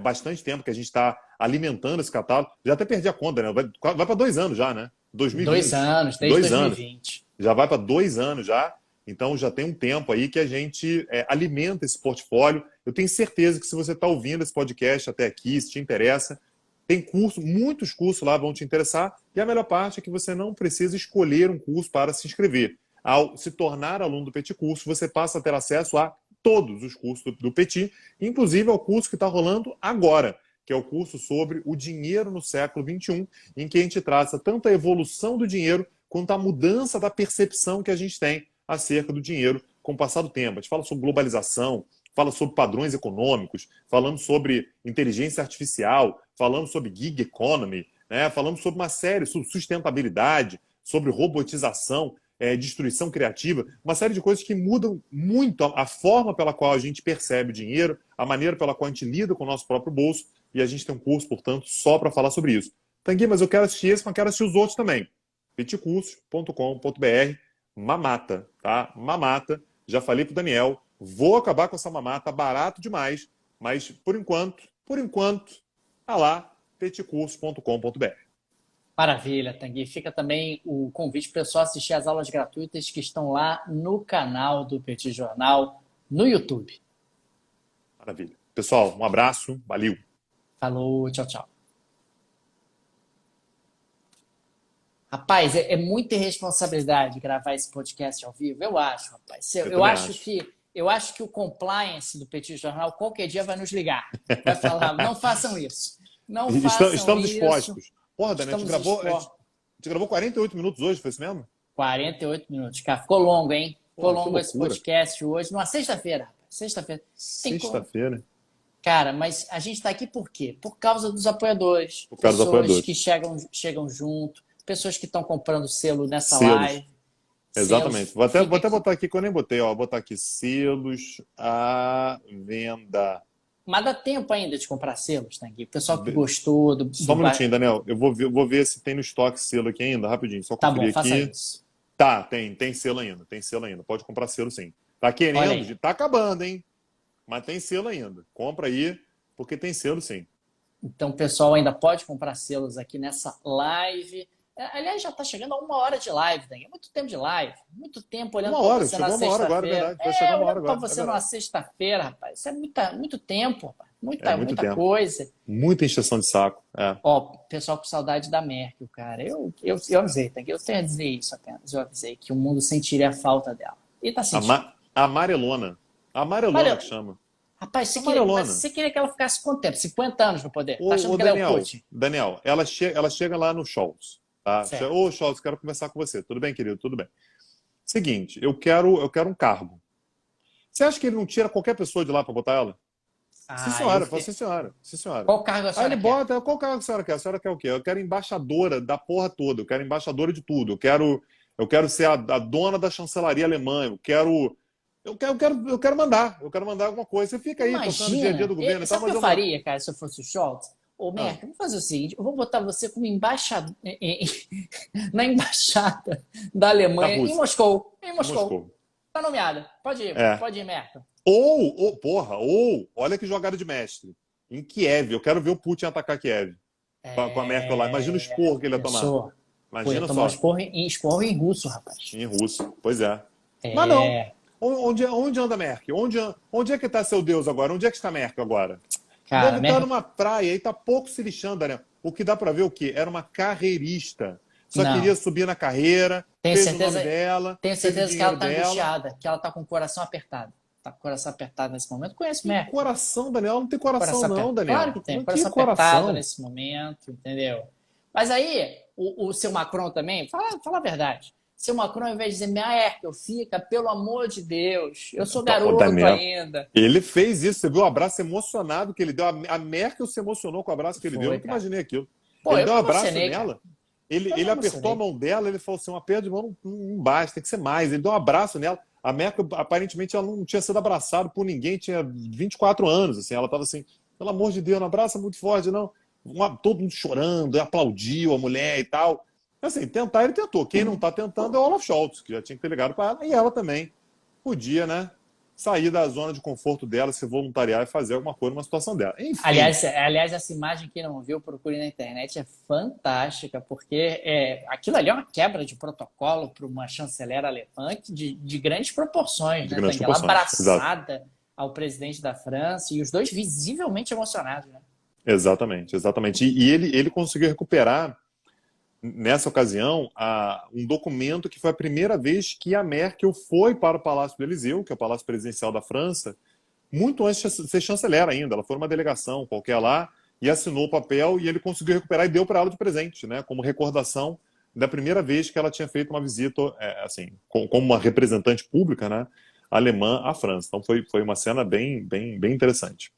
bastante tempo que a gente está alimentando esse catálogo. Já até perdi a conta, né? Vai para 2 anos já, né? 2 2020. anos, desde 2 anos. 2020. Já vai para 2 anos já. Então já tem um tempo aí que a gente alimenta esse portfólio. Eu tenho certeza que se você está ouvindo esse podcast até aqui, se te interessa, tem curso, muitos cursos lá vão te interessar. E a melhor parte é que você não precisa escolher um curso para se inscrever. Ao se tornar aluno do Petit Curso, você passa a ter acesso a todos os cursos do Petit, inclusive ao curso que está rolando agora, que é o curso sobre o dinheiro no século XXI, em que a gente traça tanto a evolução do dinheiro quanto a mudança da percepção que a gente tem acerca do dinheiro com o passar do tempo. A gente fala sobre globalização, fala sobre padrões econômicos, falamos sobre inteligência artificial, falamos sobre gig economy, né? Falamos sobre uma série, sobre sustentabilidade, sobre robotização, destruição criativa, uma série de coisas que mudam muito a forma pela qual a gente percebe o dinheiro, a maneira pela qual a gente lida com o nosso próprio bolso, e a gente tem um curso, portanto, só para falar sobre isso. Tanguy, mas eu quero assistir esse, mas quero assistir os outros também. petcursos.com.br, mamata, tá? Mamata, já falei pro Daniel, vou acabar com essa mamata, barato demais, mas por enquanto, tá lá, petcursos.com.br. Maravilha, Tanguy. Fica também o convite para o pessoal assistir as aulas gratuitas que estão lá no canal do Petit Jornal, no YouTube. Maravilha. Pessoal, um abraço, valeu. Falou, tchau, tchau. Rapaz, é muita irresponsabilidade gravar esse podcast ao vivo. Eu acho, rapaz. Eu acho que o compliance do Petit Jornal qualquer dia vai nos ligar. Vai falar, não façam isso. Não façam Estamos isso. dispostos. Porra, Daniel, a gente gravou 48 minutos hoje, foi isso mesmo? 48 minutos, cara. Ficou longo, hein? Ficou Pô, longo esse podcast hoje. Numa sexta-feira, rapaz. Sexta-feira. Sexta-feira. Cara, mas a gente está aqui por quê? Por causa dos apoiadores. Por causa dos apoiadores. Que chegam junto, pessoas que estão comprando selo nessa Selos. live. Exatamente. Vou até botar aqui, que eu nem botei, ó. Vou botar aqui, selos à venda. Mas dá tempo ainda de comprar selos, tá aqui? O pessoal que gostou do. Só um minutinho, Daniel. Eu vou ver se tem no estoque selo aqui ainda, rapidinho. Só Tá bom, conferir faça aqui. isso. Tá, tem selo ainda. Tem selo ainda. Pode comprar selo sim. Tá querendo? Tá acabando, hein? Mas tem selo ainda. Compra aí, porque tem selo sim. Então, o pessoal ainda pode comprar selos aqui nessa live. Aliás, já está chegando a 1 hora de live, Daniel. Muito tempo de live. Muito tempo olhando para você na sexta-feira. 1 hora agora, verdade. Vai chegar 1 hora agora. Para você numa sexta-feira, rapaz. Isso é muito tempo, rapaz. Muito Muita tempo. coisa. Muita encheção de saco. Ó, pessoal com saudade da Merkel, cara. Eu avisei, tá? Eu tenho a dizer isso apenas. Eu avisei que o mundo sentiria a falta dela. E tá sentindo. Amarelona. Amarelona que chama. Rapaz, você queria que ela ficasse quanto tempo? 50 anos no poder? Tá achando que Daniel, ela é o Putin? Daniel, ela chega lá no Scholz. Tá? Ô, Scholz, quero conversar com você. Tudo bem, querido? Tudo bem. Seguinte, eu quero um cargo. Você acha que ele não tira qualquer pessoa de lá para botar ela? Sim, senhora. Sim, senhora. Sim, senhora. Qual cargo a senhora Aí ele bota, qual cargo a senhora quer? A senhora quer o quê? Eu quero embaixadora da porra toda. Eu quero embaixadora de tudo. Eu quero ser a dona da chancelaria alemã. Eu quero mandar. Eu quero mandar alguma coisa. Você fica aí tocando o dia a dia do governo. Sabe o que eu faria, cara, se eu fosse o Scholz? Ô, Merkel, vamos fazer o seguinte. Eu vou botar você como embaixador na embaixada da Alemanha em Moscou. Em Moscou. Tá nomeada. Pode ir, Merkel. Olha que jogada de mestre. Em Kiev. Eu quero ver o Putin atacar Kiev. Com a Merkel lá. Imagina o esporro que ele ia tomar. Imagina só. Esporro em russo, rapaz. Em russo. Pois é. Mas não. Onde anda a Merkel? Onde é que está seu Deus agora? Onde é que está a Merkel agora? Cara, deve estar numa praia e está pouco se lixando, né? O que dá para ver o quê? Era uma carreirista. só Não. queria subir na carreira, Tenho fez o certeza, nome dela, tenho fez o certeza que ela dinheiro tá dela. angustiada, que ela tá com o coração apertado. Tá com o coração apertado nesse momento. Conheço o Que Merkel. coração, Daniel? Não tem coração Coração não, apertado. Daniel. Claro que tem, Que coração apertado coração? nesse momento, entendeu? Mas aí, o seu Macron também, fala a verdade. Seu Macron, ao invés de dizer, Merkel, fica, pelo amor de Deus, eu sou Ô, garoto Daniel, ainda. ele fez isso. Você viu o abraço emocionado que ele deu? A Merkel se emocionou com o abraço que ele deu. Eu Foi, nunca cara. imaginei aquilo. Pô, Ele eu deu me um abraço emocionei, cara. nela. Ele, Eu me ele apertou a emocionei. mão dela, ele falou assim, um aperto de mão não basta, tem que ser mais. Ele deu um abraço nela. A Merkel, aparentemente, ela não tinha sido abraçada por ninguém, tinha 24 anos. Assim, ela estava assim, pelo amor de Deus, não abraça muito forte, não. Todo mundo chorando, aplaudiu a mulher e tal. Assim, tentar ele tentou. Quem não está tentando é o Olaf Scholz, que já tinha que ter ligado para ela. E ela também podia, né, sair da zona de conforto dela, se voluntariar e fazer alguma coisa numa situação dela. Enfim. Aliás, essa imagem, quem não viu, procure na internet, é fantástica, porque aquilo ali é uma quebra de protocolo para uma chanceler alemã de grandes proporções, De né? grandes Tem ela proporções, exato. abraçada ao presidente da França e os dois visivelmente emocionados, né? Exatamente, exatamente. E ele conseguiu recuperar, nessa ocasião, um documento que foi a primeira vez que a Merkel foi para o Palácio do Elyseu, que é o Palácio Presidencial da França, muito antes de ser chanceler ainda. Ela foi uma delegação qualquer lá e assinou o papel e ele conseguiu recuperar e deu para ela de presente, né, como recordação da primeira vez que ela tinha feito uma visita, assim, como uma representante pública, né, alemã à França. Então foi uma cena bem interessante.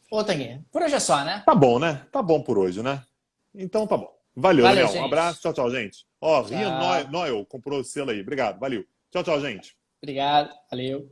Ô, Tanguy, por hoje é só, né? Tá bom, né? Tá bom por hoje, né? Então tá bom. Valeu, Valeu, Daniel. Um gente. abraço. Tchau, tchau, gente. Ó, Rian Tchau. Noel comprou o selo aí. Obrigado. Valeu. Tchau, tchau, gente. Obrigado. Valeu.